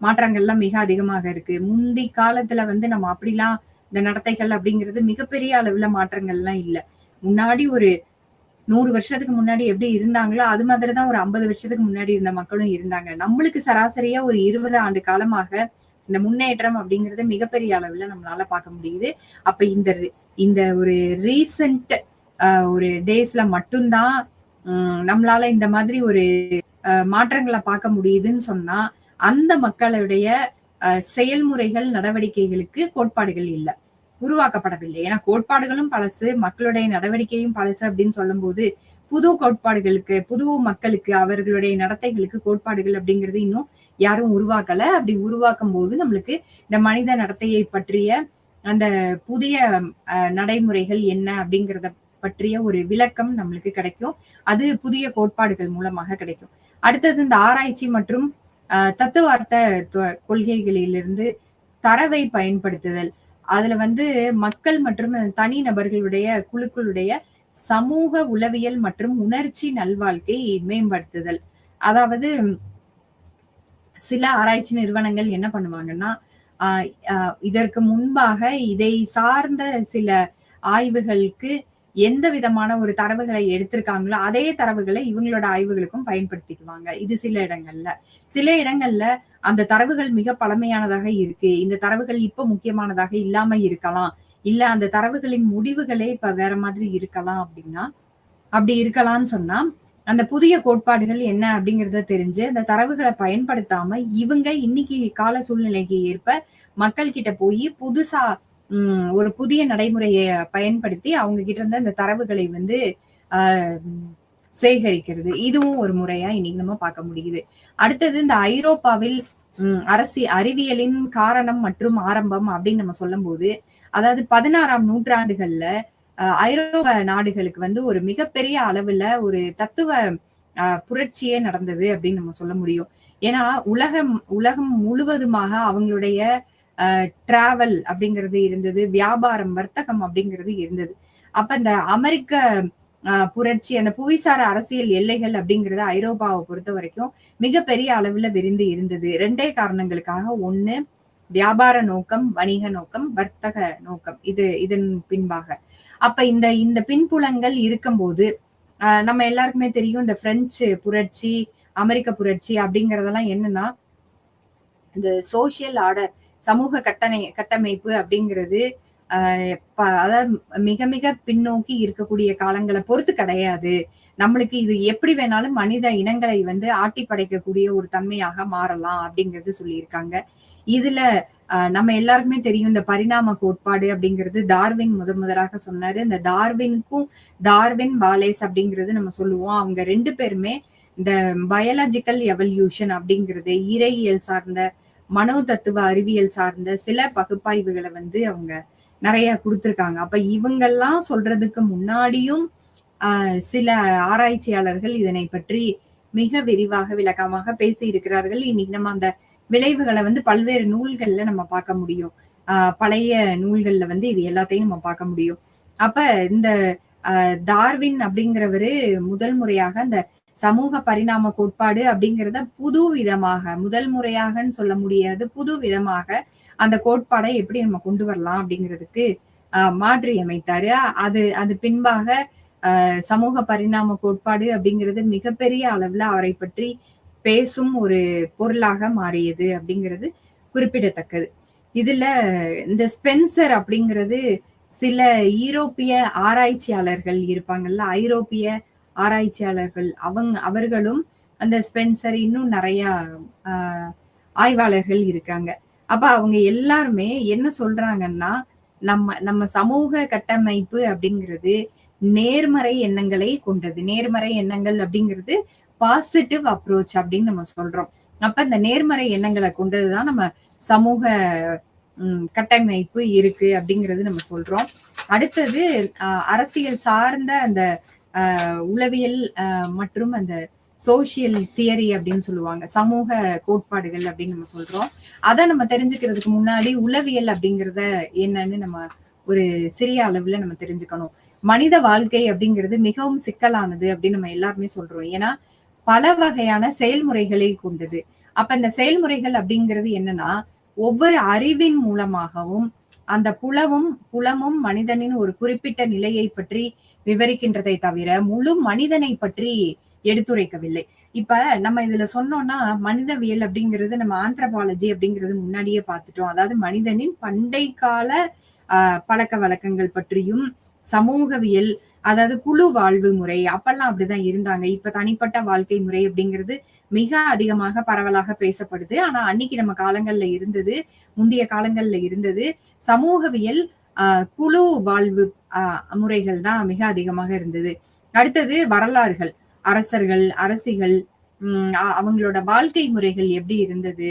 மாற்றங்கள்லாம் மிக அதிகமாக இருக்கு. முந்தி காலத்துல வந்து நம்ம அப்படிலாம் இந்த நடத்தைகள் அப்படிங்கிறது மிகப்பெரிய அளவுல மாற்றங்கள்லாம் இல்ல. முன்னாடி ஒரு 100 வருஷத்துக்கு முன்னாடி எப்படி இருந்தாங்களோ, அது மாதிரி தான் ஒரு 50 வருஷத்துக்கு முன்னாடி இருந்த மக்களும் இருந்தாங்க. நம்மளுக்கு சராசரியா ஒரு 20 ஆண்டு காலமாக இந்த முன்னேற்றம் அப்படிங்கிறது மிகப்பெரிய அளவுல நம்மளால பார்க்க முடியுது. அப்ப இந்த ஒரு ரீசென்ட் ஒரு டேஸ்ல மட்டும் தான் நம்மளால இந்த மாதிரி ஒரு மாற்றங்களை பார்க்க முடியுதுன்னு சொன்னா அந்த மக்களுடைய செயல்முறைகள் நடவடிக்கைகளுக்கு கோட்பாடுகள் இல்லை, உருவாக்கப்படவில்லை. ஏன்னா கோட்பாடுகளும் பழசு, மக்களுடைய நடவடிக்கையும் பழசு அப்படின்னு சொல்லும் போது புது கோட்பாடுகளுக்கு, புது மக்களுக்கு, அவர்களுடைய நடத்தைகளுக்கு கோட்பாடுகள் அப்படிங்கிறது இன்னும் யாரும் உருவாக்கல. அப்படி உருவாக்கும் போது நம்மளுக்கு இந்த மனித நடத்தையை பற்றிய அந்த புதிய நடைமுறைகள் என்ன அப்படிங்கிறத பற்றிய ஒரு விளக்கம் நம்மளுக்கு கிடைக்கும். அது புதிய கோட்பாடுகள் மூலமாக கிடைக்கும். அடுத்தது இந்த ஆராய்ச்சி மற்றும் தத்துவார்த்த கொள்கைகளிலிருந்து தரவை பயன்படுத்துதல். அதுல வந்து மக்கள் மற்றும் தனி நபர்களுடைய குழுக்களுடைய சமூக உளவியல் மற்றும் உணர்ச்சி நல்வாழ்க்கை மேம்படுத்துதல். அதாவது சில ஆராய்ச்சி நிறுவனங்கள் என்ன பண்ணுவாங்கன்னா, இதற்கு முன்பாக இதை சார்ந்த சில ஆய்வுகளுக்கு எந்த விதமான ஒரு தரவுகளை எடுத்திருக்காங்களோ அதே தரவுகளை இவங்களோட ஆய்வுகளுக்கும் பயன்படுத்திக்குவாங்க. இது சில இடங்கள்ல. சில இடங்கள்ல அந்த தரவுகள் மிக பழமையானதாக இருக்கு. இந்த தரவுகள் இப்ப முக்கியமானதாக இல்லாம இருக்கலாம். இல்ல அந்த தரவுகளின் முடிவுகளே இப்ப வேற மாதிரி இருக்கலாம் அப்படின்னா, அப்படி இருக்கலாம்னு சொன்னா, அந்த புதிய கோட்பாடுகள் என்ன அப்படிங்கிறத தெரிஞ்சு அந்த தரவுகளை பயன்படுத்தாம இவங்க இன்னைக்கு கால சூழ்நிலைக்கு ஏற்ப மக்கள் கிட்ட போய் புதுசா ஒரு புதிய நடைமுறையை பயன்படுத்தி அவங்க கிட்ட இருந்து அந்த தரவுகளை வந்து சேகரிக்கிறது. இதுவும் ஒரு முறையா இன்னைக்கு நம்ம பார்க்க முடியுது. அடுத்தது இந்த ஐரோப்பாவில் அறிவியலின் காரணம் மற்றும் ஆரம்பம் அப்படின்னு நம்ம சொல்லும் போது, அதாவது 16ஆம் நூற்றாண்டுகள்ல ஐரோப்பா நாடுகளுக்கு வந்து ஒரு மிகப்பெரிய அளவுல ஒரு தத்துவ புரட்சியே நடந்தது அப்படின்னு நம்ம சொல்ல முடியும். ஏன்னா உலகம் முழுவதுமாக அவங்களுடைய டிராவல் அப்படிங்கிறது இருந்தது, வியாபாரம், வர்த்தகம் அப்படிங்கிறது இருந்தது. அப்ப இந்த அமெரிக்க புரட்சி, அந்த புவிசார அரசியல் எல்லைகள் அப்படிங்கிறது ஐரோப்பாவை பொறுத்த வரைக்கும் மிகப்பெரிய அளவுல விரிந்து இருந்தது. 2 காரணங்களுக்காக. ஒண்ணு வியாபார நோக்கம், வணிக நோக்கம், வர்த்தக நோக்கம். இதன் பின்பாக அப்ப இந்த பின்புலங்கள் இருக்கும்போது நம்ம எல்லாருக்குமே தெரியும் இந்த பிரெஞ்சு புரட்சி, அமெரிக்க புரட்சி அப்படிங்கறதெல்லாம் என்னன்னா, இந்த சோசியல் ஆர்டர், சமூக கட்டமைப்பு அப்படிங்கிறது அதாவது மிக மிக பின்னோக்கி இருக்கக்கூடிய காலங்களை பொறுத்து கிடையாது. நம்மளுக்கு இது எப்படி வேணாலும் மனித இனங்களை வந்து ஆட்டி படைக்கக்கூடிய ஒரு தன்மையாக மாறலாம் அப்படிங்கிறது சொல்லியிருக்காங்க. இதுல நம்ம எல்லாருக்குமே தெரியும் இந்த பரிணாம கோட்பாடு அப்படிங்கிறது டார்வின் முதலாக சொன்னாரு. இந்த டார்வின் வாலேஸ் அப்படிங்கிறது நம்ம சொல்லுவோம். அவங்க 2 பேருமே இந்த பயாலஜிக்கல் எவல்யூஷன் அப்படிங்கிறது இறையியல் சார்ந்த, மனோ தத்துவ அறிவியல் சார்ந்த சில பகுப்பாய்வுகளை வந்து அவங்க நிறைய கொடுத்திருக்காங்க. அப்ப இவங்கெல்லாம் சொல்றதுக்கு முன்னாடியும் சில ஆராய்ச்சியாளர்கள் இதனை பற்றி மிக விரிவாக விளக்கமாக பேசி இருக்கிறார்கள். இன்னைக்கு நம்ம அந்த விளைவுகளை வந்து பல்வேறு நூல்கள்ல நம்ம பார்க்க முடியும். பழைய நூல்கள்ல வந்து இது எல்லாத்தையும் நம்ம பார்க்க முடியும். அப்ப இந்த டார்வின் அப்படிங்கிறவரு முதல் முறையாக அந்த சமூக பரிணாம கோட்பாடு அப்படிங்கிறத புது விதமாக, முதல் முறையாகன்னு சொல்ல முடியாது, புது விதமாக அந்த கோட்பாடை எப்படி நம்ம கொண்டு வரலாம் அப்படிங்கிறதுக்கு மாற்றி அமைத்தாரு. அது பின்பாக சமூக பரிணாம கோட்பாடு அப்படிங்கிறது மிகப்பெரிய அளவுல அவரை பற்றி பேசும் ஒரு பொருளாக மாறியது அப்படிங்கிறது குறிப்பிடத்தக்கது. இதுல இந்த ஸ்பென்சர் அப்படிங்கிறது சில ஈரோப்பிய ஆராய்ச்சியாளர்கள் இருப்பாங்கல்ல, ஐரோப்பிய ஆராய்ச்சியாளர்கள், அவர்களும் அந்த ஸ்பென்சர், இன்னும் நிறைய ஆய்வாளர்கள் இருக்காங்க. அப்ப அவங்க எல்லாருமே என்ன சொல்றாங்கன்னா, நம்ம சமூக கட்டமைப்பு அப்படிங்கிறது நேர்மறை எண்ணங்களை கொண்டது. நேர்மறை எண்ணங்கள் அப்படிங்கிறது பாசிட்டிவ் அப்ரோச் அப்படின்னு நம்ம சொல்றோம். அப்ப இந்த நேர்மறை எண்ணங்களை கொண்டதுதான் நம்ம சமூக கட்டமைப்பு இருக்கு அப்படிங்கிறது நம்ம சொல்றோம். அடுத்தது அரசியல் சார்ந்த அந்த உளவியல் மற்றும் அந்த சோசியல் தியரி அப்படின்னு சொல்லுவாங்க, சமூக கோட்பாடுகள் அப்படின்னு நம்ம சொல்றோம். அதை நம்ம தெரிஞ்சுக்கிறதுக்கு முன்னாடி உளவியல் அப்படிங்கிறத என்னன்னு நம்ம ஒரு சிறிய அளவுல நம்ம தெரிஞ்சுக்கணும். மனித வாழ்க்கை அப்படிங்கிறது மிகவும் சிக்கலானது அப்படின்னு நம்ம எல்லாருமே சொல்றோம். ஏன்னா பல வகையான செயல்முறைகளை கொண்டது. அப்ப இந்த செயல்முறைகள் அப்படிங்கிறது என்னன்னா, ஒவ்வொரு அறிவின் மூலமாகவும் அந்த புலமும் மனிதனின் ஒரு குறிப்பிட்ட நிலையை பற்றி விவரிக்கின்றதை தவிர முழு மனிதனை பற்றி எடுத்துரைக்கவில்லை. இப்ப நம்ம இதுல சொன்னோம்னா, மனிதவியல் அப்படிங்கிறது நம்ம ஆந்த்ரோபாலஜி அப்படிங்கிறது முன்னாடியே பார்த்துட்டோம். அதாவது மனிதனின் பண்டை கால பழக்க வழக்கங்கள் பற்றியும், சமூகவியல் அதாவது குழு வாழ்வு முறை அப்பல்லாம் அப்படிதான் இருந்தாங்க. இப்ப தனிப்பட்ட வாழ்க்கை முறை அப்படிங்கிறது மிக அதிகமாக பரவலாக பேசப்படுது. ஆனா அன்னைக்கு நம்ம காலங்கள்ல இருந்தது, முந்தைய காலங்கள்ல இருந்தது சமூகவியல், அ குழு வாழ்வு அ முறைகள் தான் மிக அதிகமாக இருந்தது. அடுத்தது வரலாறுகள். அரசர்கள், அரசிகள், அவங்களோட வாழ்க்கை முறைகள் எப்படி இருந்தது?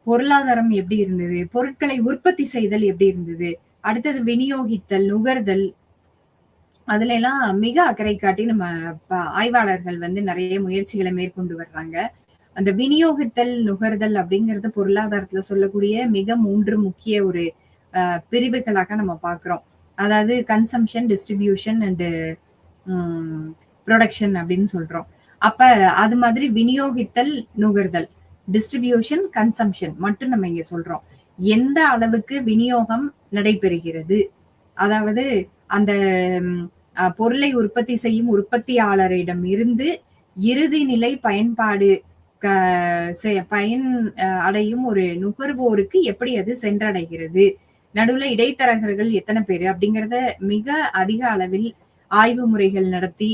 பொருளாதாரம் எப்படி இருந்தது? பொருட்களை உற்பத்தி செய்தல் எப்படி இருந்தது? அடுத்தது விநியோகித்தல், நுகர்தல், அதுல எல்லாம் மிக அக்கறை காட்டி நம்ம ஆய்வாளர்கள் வந்து நெறைய முயற்சிகள மேற்கொண்டு வர்றாங்க. அந்த விநியோகித்தல், நுகர்தல் அப்படிங்கிறது பொருளாதாரத்துல சொல்லக்கூடிய மிக 3 முக்கிய ஒரு பிரிவுகளாக நம்ம பார்க்கிறோம். அதாவது கன்சம்ப்ஷன், டிஸ்ட்ரிபியூஷன் அண்ட் ம் புரொடக்ஷன் அப்படின்னு சொல்றோம். அப்ப அது மாதிரி விநியோகித்தல், நுகர்தல், டிஸ்ட்ரிபியூஷன், கன்சம்ப்ஷன் மட்டும் நம்ம இங்க சொல்றோம். எந்த அளவுக்கு விநியோகம் நடைபெறுகிறது? அதாவது அந்த பொருளை உற்பத்தி செய்யும் உற்பத்தியாளரிடம் இருந்து இறுதி நிலை பயன்பாடு க பயன் அடையும் ஒரு நுகர்வோருக்கு எப்படி அது சென்றடைகிறது? நடுவுல இடைத்தரகர்கள் எத்தன பேரு? அப்படிங்கிறத மிக அதிக அளவில் ஆய்வு முறைகள் நடத்தி,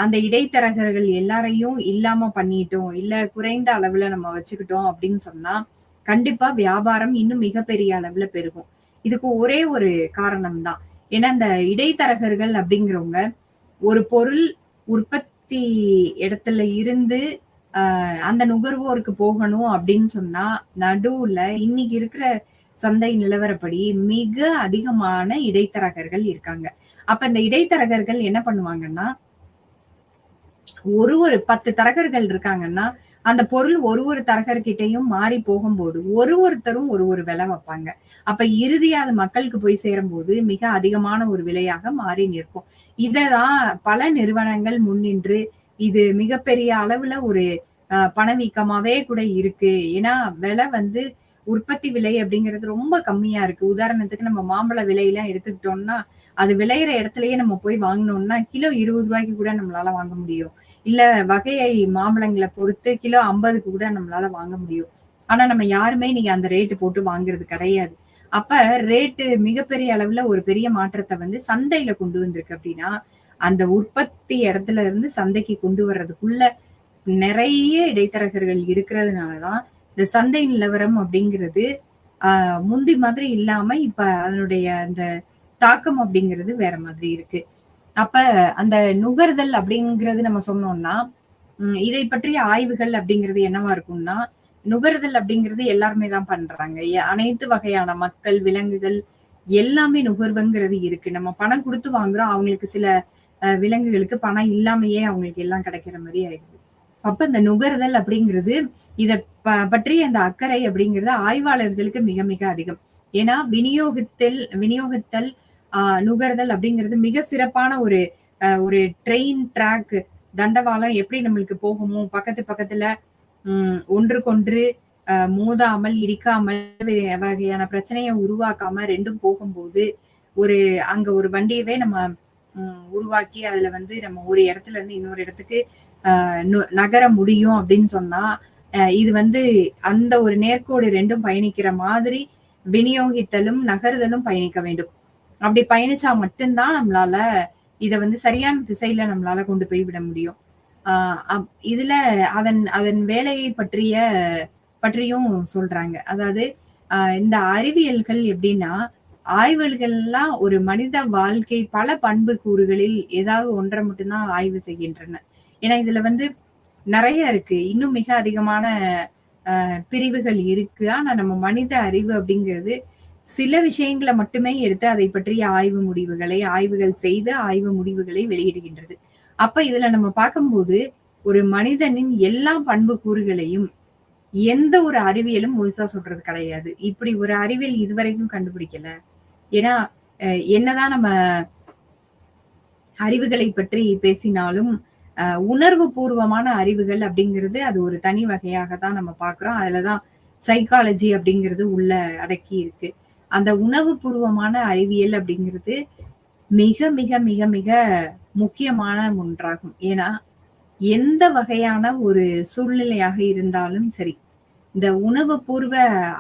அந்த இடைத்தரகர்கள் எல்லாரையும் இல்லாம பண்ணிட்டோம், இல்ல குறைந்த அளவுல நம்ம வச்சுக்கிட்டோம் அப்படின்னு சொன்னா, கண்டிப்பா வியாபாரம் இன்னும் மிகப்பெரிய அளவுல பெருகும். இதுக்கு ஒரே ஒரு காரணம் தான். ஏன்னா, இந்த இடைத்தரகர்கள் அப்படிங்கிறவங்க, ஒரு பொருள் உற்பத்தி இடத்துல இருந்து அந்த நுகர்வோருக்கு போகணும் அப்படின்னு சொன்னா, நடுவுல இன்னைக்கு இருக்கிற சந்தை நிலவரப்படி மிக அதிகமான இடைத்தரகர்கள் இருக்காங்க. அப்ப இந்த இடைத்தரகர்கள் என்ன பண்ணுவாங்கன்னா, ஒரு 10 தரகர்கள் இருக்காங்கன்னா, அந்த பொருள் ஒரு தரகர்கிட்டயும் மாறி போகும்போது, ஒருத்தரும் ஒரு விலை வப்பாங்க. அப்ப இறுதியா அது மக்களுக்கு போய் சேரும்போது, மிக அதிகமான ஒரு விலையாக மாறி நிற்கும். இததான் பல நிறுவனங்கள் முன்னின்று, இது மிகப்பெரிய அளவுல ஒரு பணவீக்கமாவே கூட இருக்கு. ஏன்னா, விலை வந்து உற்பத்தி விலை அப்படிங்கிறது ரொம்ப கம்மியா இருக்கு. உதாரணத்துக்கு நம்ம மாம்பழ விலையெல்லாம் எடுத்துக்கிட்டோம்னா, அது விளையிற இடத்துலயே நம்ம போய் வாங்குனோம்னா, கிலோ ரூ. 20க்கு கூட நம்மளால வாங்க முடியும். இல்ல வகையை மாம்பழங்கள பொறுத்து கிலோ 50க்கு கூட நம்மளால வாங்க முடியும். ஆனா நம்ம யாருமே இன்னைக்கு அந்த ரேட் போட்டு வாங்குறது கிடையாது. அப்ப ரேட்டு மிகப்பெரிய அளவுல ஒரு பெரிய மாற்றத்த வந்து சந்தையில கொண்டு வந்திருக்கு அப்படின்னா, அந்த உற்பத்தி இடத்துல இருந்து சந்தைக்கு கொண்டு வர்றதுக்குள்ள நெறைய இடைத்தரகர்கள் இருக்கிறதுனால தான், இந்த சந்தை நிலவரம் அப்படிங்கிறது முந்தி மாதிரி இல்லாம இப்ப அதனுடைய அந்த தாக்கம் அப்படிங்கிறது வேற மாதிரி இருக்கு. அப்ப அந்த நுகர்தல் அப்படிங்கிறது நம்ம சொன்னோம்னா, இதை பற்றிய ஆய்வுகள் அப்படிங்கிறது என்னவா இருக்கும்னா, நுகர்தல் அப்படிங்கிறது எல்லாருமே தான் பண்றாங்க. அனைத்து வகையான மக்கள், விலங்குகள் எல்லாமே நுகர்வுங்கிறது இருக்கு. நம்ம பணம் குடுத்து வாங்குறோம். அவங்களுக்கு சில விலங்குகளுக்கு பணம் இல்லாமயே அவங்களுக்கு எல்லாம் கிடைக்கிற மாரி ஆயிடுது. அப்ப இந்த நுகர்தல் அப்படிங்கிறது, இத பற்றிய அந்த அக்கறை அப்படிங்கிறது ஆய்வாளர்களுக்கு மிக மிக அதிகம். ஏன்னா விநியோகித்தல், நுகர்தல் அப்படிங்கிறது மிக சிறப்பான ஒரு ட்ரெயின் ட்ராக் தண்டவாளம் எப்படி நம்மளுக்கு போகுமோ, பக்கத்து பக்கத்துல ஒன்றுக்கொன்று மோதாமல், இடிக்காமல், வகையான பிரச்சனைய உருவாக்காம 2ம் போகும்போது, அங்க ஒரு வண்டியவே நம்ம உருவாக்கி அதுல வந்து நம்ம ஒரு இடத்துல இருந்து இன்னொரு இடத்துக்கு நகர முடியும் அப்படின்னு சொன்னா, இது வந்து அந்த ஒரு நேர்க்கோடு 2ம் பயணிக்கிற மாதிரி விநியோகித்தலும், நகர்தலும் பயணிக்க வேண்டும். அப்படி பயணிச்சா மட்டும் தான் நம்மளால இத வந்து சரியான திசையில நம்மளால கொண்டு போய் விட முடியும். ஆ இதுல அதன் அதன் வேலையை பற்றியும் சொல்றாங்க. அதாவது இந்த அறிவியல்கள் எப்படின்னா, ஆய்வுகள்லாம் ஒரு மனித வாழ்க்கை பல பண்பு கூறுகளில் ஏதாவது ஒன்றை மட்டும் தான் ஆய்வு செய்கின்றன. ஏன்னா இதுல வந்து நெறைய இருக்கு. இன்னும் மிக அதிகமான பிரிவுகள் இருக்கு. ஆனா நம்ம மனித அறிவு அப்படிங்கிறது சில விஷயங்கள மட்டுமே எடுத்து அதை பற்றிய ஆய்வுகள் செய்து ஆய்வு முடிவுகளை வெளியிடுகின்றது. அப்ப இதுல நம்ம பார்க்கும்போது, ஒரு மனிதனின் எல்லா பண்பு கூறுகளையும் எந்த ஒரு அறிவியலும் முழுசா சொல்றது கிடையாது. இப்படி ஒரு அறிவியல் இதுவரைக்கும் கண்டுபிடிக்கல. ஏன்னா, என்னதான் நம்ம அறிவுகளை பற்றி பேசினாலும், உணர்வு பூர்வமான அறிவுகள் அப்படிங்கிறது அது ஒரு தனி வகையாக தான் நம்ம பார்க்கிறோம். அதுல தான் சைக்காலஜி அப்படிங்கிறது உள்ள அடக்கி இருக்கு. அந்த உணவு பூர்வமான அறிவியல் அப்படிங்கிறது மிக, மிக, மிக, மிக முக்கியமான ஒன்றாகும். ஏன்னா, எந்த வகையான ஒரு சூழ்நிலையாக இருந்தாலும் சரி, இந்த உணவு பூர்வ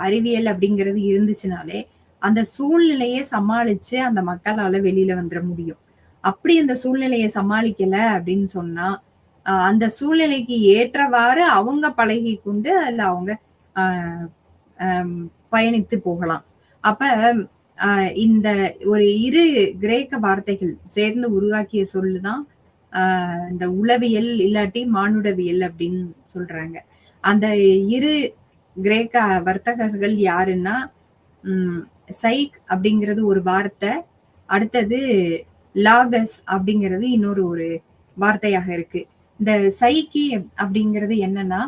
அறிவியல் அப்படிங்கிறது இருந்துச்சுனாலே, அந்த சூழ்நிலைய சமாளிச்சு அந்த மக்களால வெளியில வந்துர முடியும். அப்படி அந்த சூழ்நிலைய சமாளிக்கல அப்படின்னு சொன்னா, அந்த சூழ்நிலைக்கு ஏற்றவாறு அவங்க பழகிக் கொண்டு அதுல அவங்க அ அம் பயணித்து போகலாம். அப்ப அ இந்த ஒரு 2 கிரேக்க வார்த்தைகள் சேர்ந்து உருவாக்கிய சொல்லு தான் இந்த உளவியல் இல்லாட்டி மானுடவியல் அப்படின்னு சொல்றாங்க. அந்த 2 கிரேக்க வர்த்தகர்கள் யாருன்னா, ம் சைக் அப்படிங்கிறது ஒரு வார்த்தை. அடுத்தது லாகஸ் அப்படிங்கிறது இன்னொரு ஒரு வார்த்தையாக இருக்கு. இந்த சைக்கி அப்படிங்கிறது என்னன்னா,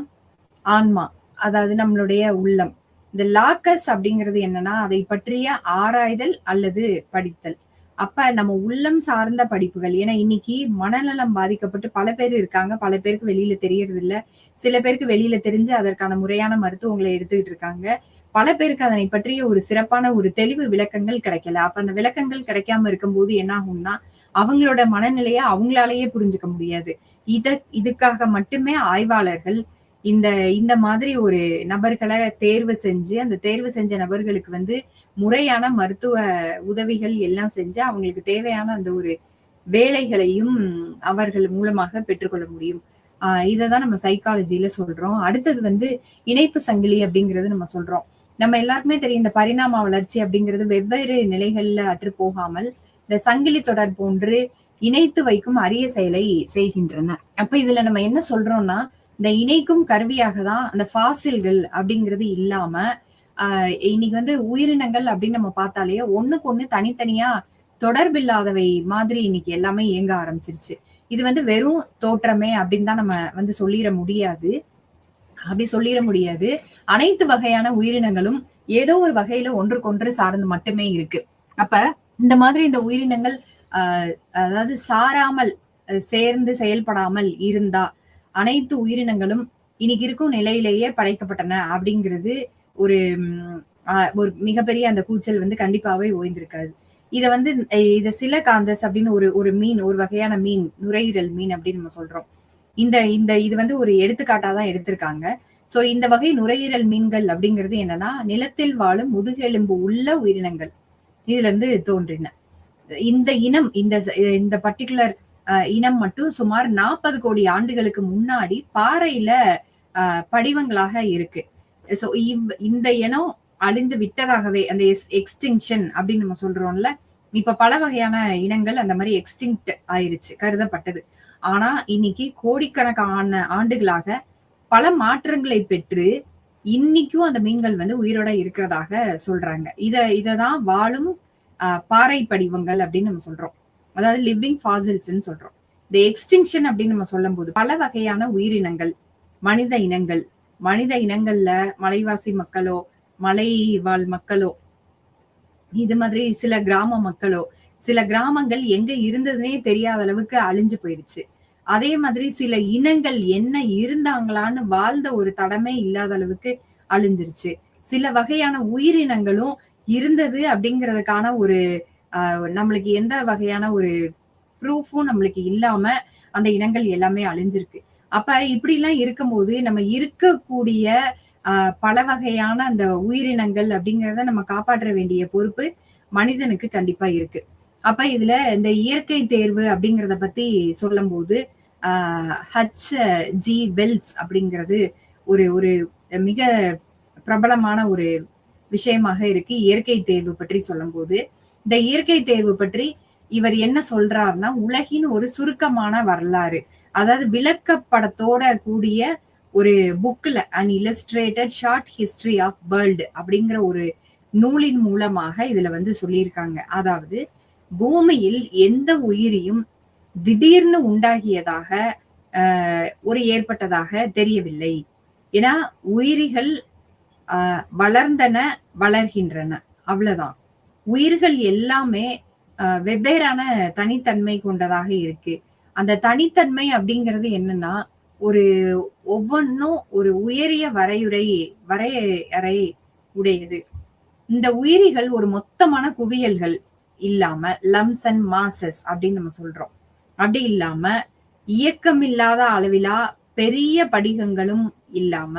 ஆன்மா. அதாவது நம்மளுடைய உள்ளம். இந்த லாக்கஸ் அப்படிங்கிறது என்னன்னா, அதை பற்றிய ஆராய்தல் அல்லது படித்தல். அப்ப நம்ம உள்ளம் சார்ந்த படிப்புகள். ஏன்னா இன்னைக்கு மனநலம் பாதிக்கப்பட்டு பல பேர் இருக்காங்க. பல பேருக்கு வெளியில தெரியறதில்ல. சில பேருக்கு வெளியில தெரிஞ்சு அதற்கான முறையான மருத்துவங்கள எடுத்துக்கிட்டு இருக்காங்க. பல பேருக்கு அதனை பற்றிய ஒரு சிறப்பான ஒரு தெளிவு விளக்கங்கள் கிடைக்கல. அப்ப அந்த விளக்கங்கள் கிடைக்காம இருக்கும்போது என்ன ஆகும்னா, அவங்களோட மனநிலைய அவங்களாலேயே புரிஞ்சுக்க முடியாது. இத இதுக்காக மட்டுமே ஆய்வாளர்கள் இந்த இந்த மாதிரி ஒரு நபர்கள தேர்வு செஞ்சு, அந்த தேர்வு செஞ்ச நபர்களுக்கு வந்து முறையான மருத்துவ உதவிகள் எல்லாம் செஞ்சு, அவங்களுக்கு தேவையான அந்த ஒரு வேலைகளையும் அவர்கள் மூலமாக பெற்றுக்கொள்ள முடியும். இததான் நம்ம சைக்காலஜில சொல்றோம். அடுத்தது வந்து இணைப்பு சங்கிலி அப்படிங்கிறது நம்ம சொல்றோம். நம்ம எல்லாருக்குமே தெரியும் இந்த பரிணாம வளர்ச்சி அப்படிங்கிறது வெவ்வேறு நிலைகள்ல அற்று போகாமல், இந்த சங்கிலி தொடர் போன்று இணைத்து வைக்கும் அரிய செயலை செய்கின்றன. அப்ப இதுல நம்ம என்ன சொல்றோம்னா, இந்த இணைக்கும் கருவியாக தான் அந்த ஃபாசில்கள் அப்படிங்கிறது இல்லாம, இன்னைக்கு வந்து உயிரினங்கள் அப்படின்னு நம்ம பார்த்தாலே ஒண்ணுக்கு ஒண்ணு தனித்தனியா தொடர்பில்லாதவை மாதிரி இன்னைக்கு எல்லாமே இயங்க ஆரம்பிச்சிருச்சு. இது வந்து வெறும் தோற்றமே அப்படின்னு தான் நம்ம வந்து சொல்லிற முடியாது. அப்படி சொல்லிற முடியாது. அனைத்து வகையான உயிரினங்களும் ஏதோ ஒரு வகையில ஒன்றுக்கொன்று சார்ந்து மட்டுமே இருக்கு. அப்ப இந்த மாதிரி இந்த உயிரினங்கள் அ அதாவது சாராமல் சேர்ந்து செயல்படாமல் இருந்தா, அனைத்து உயிரினங்களும் இன்னைக்கு இருக்கும் நிலையிலேயே படைக்கப்பட்டன அப்படிங்கிறது ஒரு ஒரு மிகப்பெரிய அந்த கூச்சல் வந்து கண்டிப்பாவே ஓய்ந்திருக்காது. இத வந்து இத சிலகாந்தஸ் அப்படின்னு ஒரு ஒரு மீன், ஒரு வகையான மீன், நுரையீரல் மீன் அப்படின்னு நம்ம சொல்றோம். இந்த இந்த இது வந்து ஒரு எடுத்துக்காட்டா தான் எடுத்திருக்காங்க. சோ இந்த வகை நுரையீரல் மீன்கள் அப்படிங்கிறது என்னன்னா, நிலத்தில் வாழும் முதுகெலும்பு உள்ள உயிரினங்கள். இதுல இருந்து தோன்றின. இந்த இனம் இந்த பர்ட்டிகுலர் இனம் மட்டும் சுமார் 40 கோடி ஆண்டுகளுக்கு முன்னாடி பாறையில படிவங்களாக இருக்கு. சோ இந்த இனம் அழிந்து விட்டதாகவே அந்த எக்ஸ்டிங்ஷன் அப்படின்னு நம்ம சொல்றோம்ல. இப்ப பல வகையான இனங்கள் அந்த மாரி எக்ஸ்டிங்க்ட் ஆயிருச்சு, கருதப்பட்டது. ஆனா இன்னைக்கு கோடிக்கணக்கான ஆண்டுகளாக பல மாற்றங்களை பெற்று, இன்னைக்கும் அந்த மீன்கள் வந்து உயிரோட இருக்கிறதாக சொல்றாங்க. இததான் வாழும் பாறை படிவங்கள் அப்படின்னு நம்ம சொல்றோம். அதாவது லிவிங் ஃபாசில்ஸ்ன்னு சொல்றோம். இந்த எக்ஸ்டிங்ஷன் அப்படின்னு நம்ம சொல்லும்போது பல வகையான உயிரினங்கள், மனித இனங்கள், மனித இனங்கள்ல மலைவாசி மக்களோ, மலை வாழ் மக்களோ, இது மாதிரி சில கிராம மக்களோ, சில கிராமங்கள் எங்க இருந்ததுன்னே தெரியாத அளவுக்கு அழிஞ்சு போயிருச்சு. அதே மாதிரி சில இனங்கள் என்ன இருந்தாங்களான்னு வாழ்ந்த ஒரு தடமே இல்லாத அளவுக்கு அழிஞ்சிருச்சு. சில வகையான உயிரினங்களும் இருந்தது அப்படிங்கிறதுக்கான ஒரு நம்மளுக்கு எந்த வகையான ஒரு ப்ரூஃபும் நம்மளுக்கு இல்லாம அந்த இனங்கள் எல்லாமே அழிஞ்சிருக்கு. அப்ப இப்படிலாம் இருக்கும்போது நம்ம இருக்கக்கூடிய பல வகையான அந்த உயிரினங்கள் அப்படிங்கிறத நம்ம காப்பாற்ற வேண்டிய பொறுப்பு மனிதனுக்கு கண்டிப்பா இருக்கு. அப்ப இதுல இந்த இயற்கை தேர்வு அப்படிங்கிறத பத்தி சொல்லும்போது, ஹச்.ஜி. வெல்ஸ் அப்படிங்கிறது ஒரு ஒரு மிக பிரபலமான ஒரு விஷயமாக இருக்கு. இயற்கை தேர்வு பற்றி சொல்லும்போது, இந்த இயற்கை தேர்வு பற்றி இவர் என்ன சொல்றாருன்னா, உலகின் ஒரு சுருக்கமான வரலாறு. அதாவது விளக்கப்படத்தோட கூடிய ஒரு புக்ல an illustrated short history of world அப்படிங்கிற ஒரு நூலின் மூலமாக இதுல வந்து சொல்லியிருக்காங்க. அதாவது பூமியில் எந்த உயிரியும் திடீர்னு உண்டாகியதாக ஒரு ஏற்பட்டதாக தெரியவில்லை. ஏன்னா உயிரிகள் வளர்ந்தன, வளர்கின்றன. அவ்வளவுதான். உயிர்கள் எல்லாமே வெவ்வேறான தனித்தன்மை கொண்டதாக இருக்கு. அந்த தனித்தன்மை அப்படிங்கிறது என்னன்னா, ஒரு ஒவ்வொன்னும் ஒரு உயரிய வரையறை உடையது. இந்த உயிரிகள் ஒரு மொத்தமான குவியல்கள் இல்லாம, லம்ஸ் அண்ட் மாசஸ் அப்படின்னு நம்ம சொல்றோம். அப்படி இல்லாம, இயக்கமில்லாத அளவிலா பெரிய படிகங்களும் இல்லாம,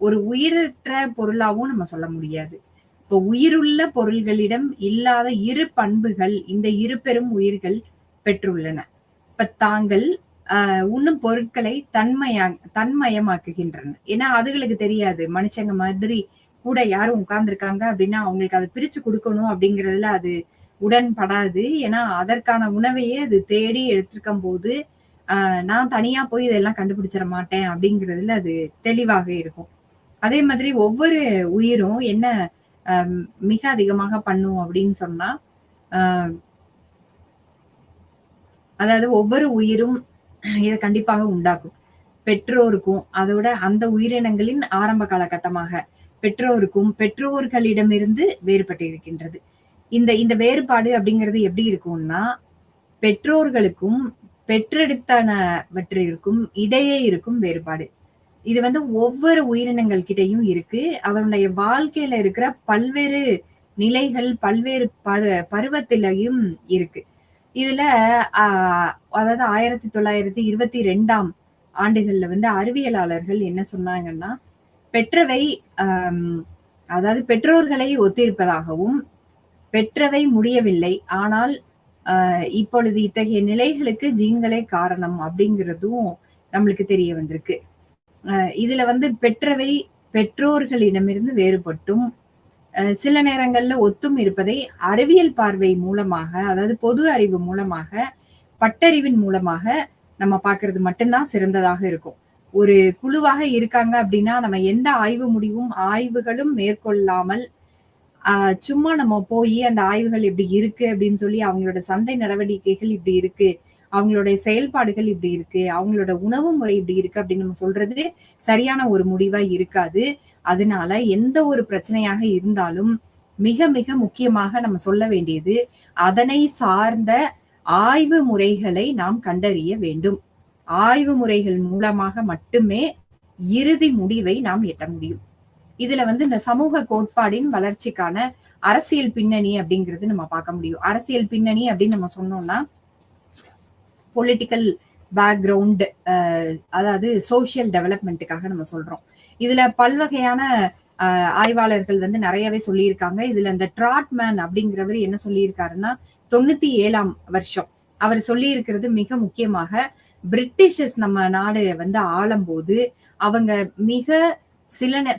ஒரு உயிரற்ற பொருளாவும் நம்ம சொல்ல முடியாது. இப்போ உயிருள்ள பொருள்களிடம் இல்லாத இரு பண்புகள் இந்த இரு பெரும் உயிர்கள் பெற்றுள்ளன. இப்ப தாங்கள் உண்ணும் பொருட்களை தன்மயமாக்குகின்றன. ஏன்னா அதுகளுக்கு தெரியாது. மனுஷங்க மாதிரி கூட யாரும் உட்கார்ந்துருக்காங்க அப்படின்னா, அவங்களுக்கு அத பிரிச்சு குடுக்கணும் அப்படிங்கிறதுல அது உடன்படாது. ஏன்னா, அதற்கான உணவையே அது தேடி எடுத்திருக்கும்போது, நான் தனியா போய் இதெல்லாம் கண்டுபிடிச்சிட மாட்டேன் அப்படிங்கிறதுல அது தெளிவாக இருக்கும். அதே மாதிரி ஒவ்வொரு உயிரும் என்ன அ மிக அதிகமாக பண்ணும் அப்படின்னு சொன்னா, அ அதாவது ஒவ்வொரு உயிரும் இத கண்டிப்பாக உண்டாக்கும். பெற்றோருக்கும், அதோட அந்த உயிரினங்களின் ஆரம்ப காலகட்டமாக பெற்றோருக்கும், பெற்றோர்களிடமிருந்து வேறுபட்டிருக்கின்றது. இந்த இந்த வேறுபாடு அப்படிங்கிறது எப்படி இருக்கும்னா, பெற்றோர்களுக்கும், பெற்றெடுத்தனவற்றிற்கும் இடையே இருக்கும் வேறுபாடு. இது வந்து ஒவ்வொரு உயிரினங்கள் கிட்டயும் இருக்கு. அதனுடைய வாழ்க்கையில இருக்கிற பல்வேறு நிலைகள், பல்வேறு பருவத்திலயும் இருக்கு. இதுல அ அதாவது 1922ஆம் ஆண்டுகள்ல வந்து அறிவியலாளர்கள் என்ன சொன்னாங்கன்னா, பெற்றவை அம் அதாவது பெற்றோர்களை ஒத்திருப்பதாகவும், பெற்றவை முடியவில்லை. ஆனால் இப்பொழுது இத்தகைய நிலைகளுக்கு ஜீன்களே காரணம் அப்படிங்கிறதும் நம்மளுக்கு தெரிய வந்திருக்கு. இதுல வந்து பெற்றவை பெற்றோர்களிடமிருந்து வேறுபட்டும், சில நேரங்கள்ல ஒத்தும் இருப்பதை அறிவியல் பார்வை மூலமாக, அதாவது பொது அறிவு மூலமாக, பட்டறிவின் மூலமாக நம்ம பார்க்கிறது மட்டும் தான் சிறந்ததாக இருக்கும். ஒரு குழுவாக இருக்காங்க அப்படின்னா, நம்ம எந்த ஆய்வுகளும் மேற்கொள்ளாமல், அ சும்மா நம்ம போயி அந்த ஆய்வுகள் இப்படி இருக்கு அப்படின்னு சொல்லி, அவங்களோட சந்தை நடவடிக்கைகள் இப்படி இருக்கு, அவங்களுடைய செயல்பாடுகள் இப்படி இருக்கு, அவங்களோட உணவு முறை இப்படி இருக்கு அப்படின்னு நம்ம சொல்றது சரியான ஒரு முடிவா இருக்காது. அதனால எந்த ஒரு பிரச்சனையாக இருந்தாலும், மிக மிக முக்கியமாக நம்ம சொல்ல வேண்டியது, அதனை சார்ந்த ஆய்வு முறைகளை நாம் கண்டறிய வேண்டும். ஆய்வு முறைகள் மூலமாக மட்டுமே இறுதி முடிவை நாம் எட்ட முடியும். இதுல வந்து இந்த சமூக கோட்பாடின் வளர்ச்சிக்கான அரசியல் பின்னணி அப்படிங்கிறது நம்ம பார்க்க முடியும். அரசியல் பின்னணி அப்படின்னு நம்ம சொன்னோம்னா, பொலிட்டிக்கல் பேக்ரவுண்ட் அதாவது சோசியல் டெவலப்மெண்ட்டுக்காக நம்ம சொல்றோம். இதுல பல்வகையான ஆய்வாளர்கள் வந்து நிறையவே சொல்லியிருக்காங்க. இதுல இந்த ட்ராட்மேன் அப்படிங்கிறவர் என்ன சொல்லியிருக்காருன்னா, 97ஆம் வருஷம் அவர் சொல்லியிருக்கிறது மிக முக்கியமாக, பிரிட்டிஷர்ஸ் நம்ம நாடு வந்து ஆளும்போது, அவங்க மிக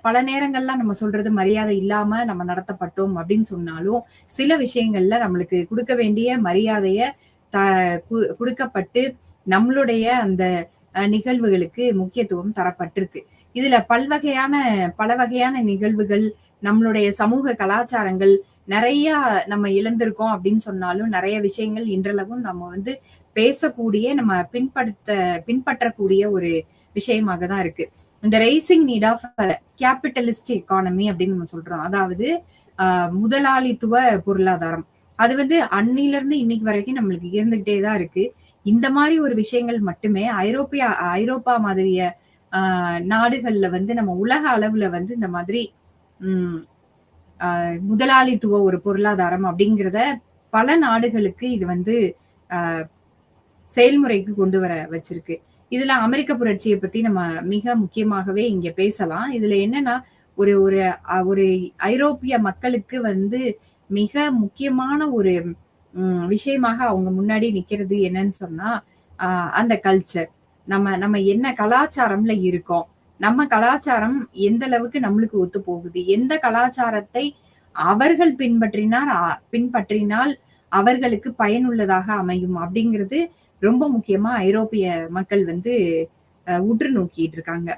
பல நேரங்கள்லாம் நம்ம சொல்றது மரியாதை இல்லாம நம்ம நடத்தப்பட்டோம் அப்படின்னு சொன்னாலும், சில விஷயங்கள்ல நம்மளுக்கு குடுக்க வேண்டிய மரியாதைய த குடுக்கப்பட்டு, நம்மளுடைய அந்த நிகழ்வுகளுக்கு முக்கியத்துவம் தரப்பட்டிருக்கு. இதுல பல வகையான நிகழ்வுகள், நம்மளுடைய சமூக கலாச்சாரங்கள் நெறைய நம்ம இழந்திருக்கோம் அப்படின்னு சொன்னாலும், நெறைய விஷயங்கள் இன்றளவும் நம்ம வந்து பேசக்கூடிய, நம்ம பின்பற்றக்கூடிய ஒரு விஷயமாக தான் இருக்கு. இந்த rising need of capitalist economy அப்படின்னு நம்ம சொல்றோம். அதாவது முதலாளித்துவ பொருளாதாரம். அது வந்து அன்னிலிருந்து இன்னைக்கு வரைக்கும் நம்மளுக்கு இருந்துகிட்டே தான் இருக்கு. இந்த மாதிரி ஒரு விஷயங்கள் மட்டுமே ஐரோப்பா மாதிரிய நாடுகள்ல வந்து நம்ம உலக அளவுல வந்து இந்த மாதிரி உம் முதலாளித்துவ ஒரு பொருளாதாரம் அப்படிங்கிறத பல நாடுகளுக்கு இது வந்து செயல்முறைக்கு கொண்டு வர வச்சிருக்கு. இதுல அமெரிக்க புரட்சியை பத்தி நம்ம மிக முக்கியமாகவே இங்க பேசலாம். இதுல என்னன்னா ஒரு ஒரு ஒரு ஐரோப்பிய மக்களுக்கு வந்து மிக முக்கியமான ஒரு விஷயமாக அவங்க முன்னாடி நிக்கிறது என்னன்னு சொன்னா, அந்த கல்ச்சர். நம்ம நம்ம என்ன கலாச்சாரம்ல இருக்கோம். நம்ம கலாச்சாரம் எந்த அளவுக்கு நம்மளுக்கு ஒத்து போகுது. எந்த கலாச்சாரத்தை அவர்கள் பின்பற்றினால் அவர்களுக்கு பயனுள்ளதாக அமையும் அப்படிங்கிறது ரொம்ப முக்கியமா ஐரோப்பிய மக்கள் வந்து உற்று நோக்கிட்டு இருக்காங்க.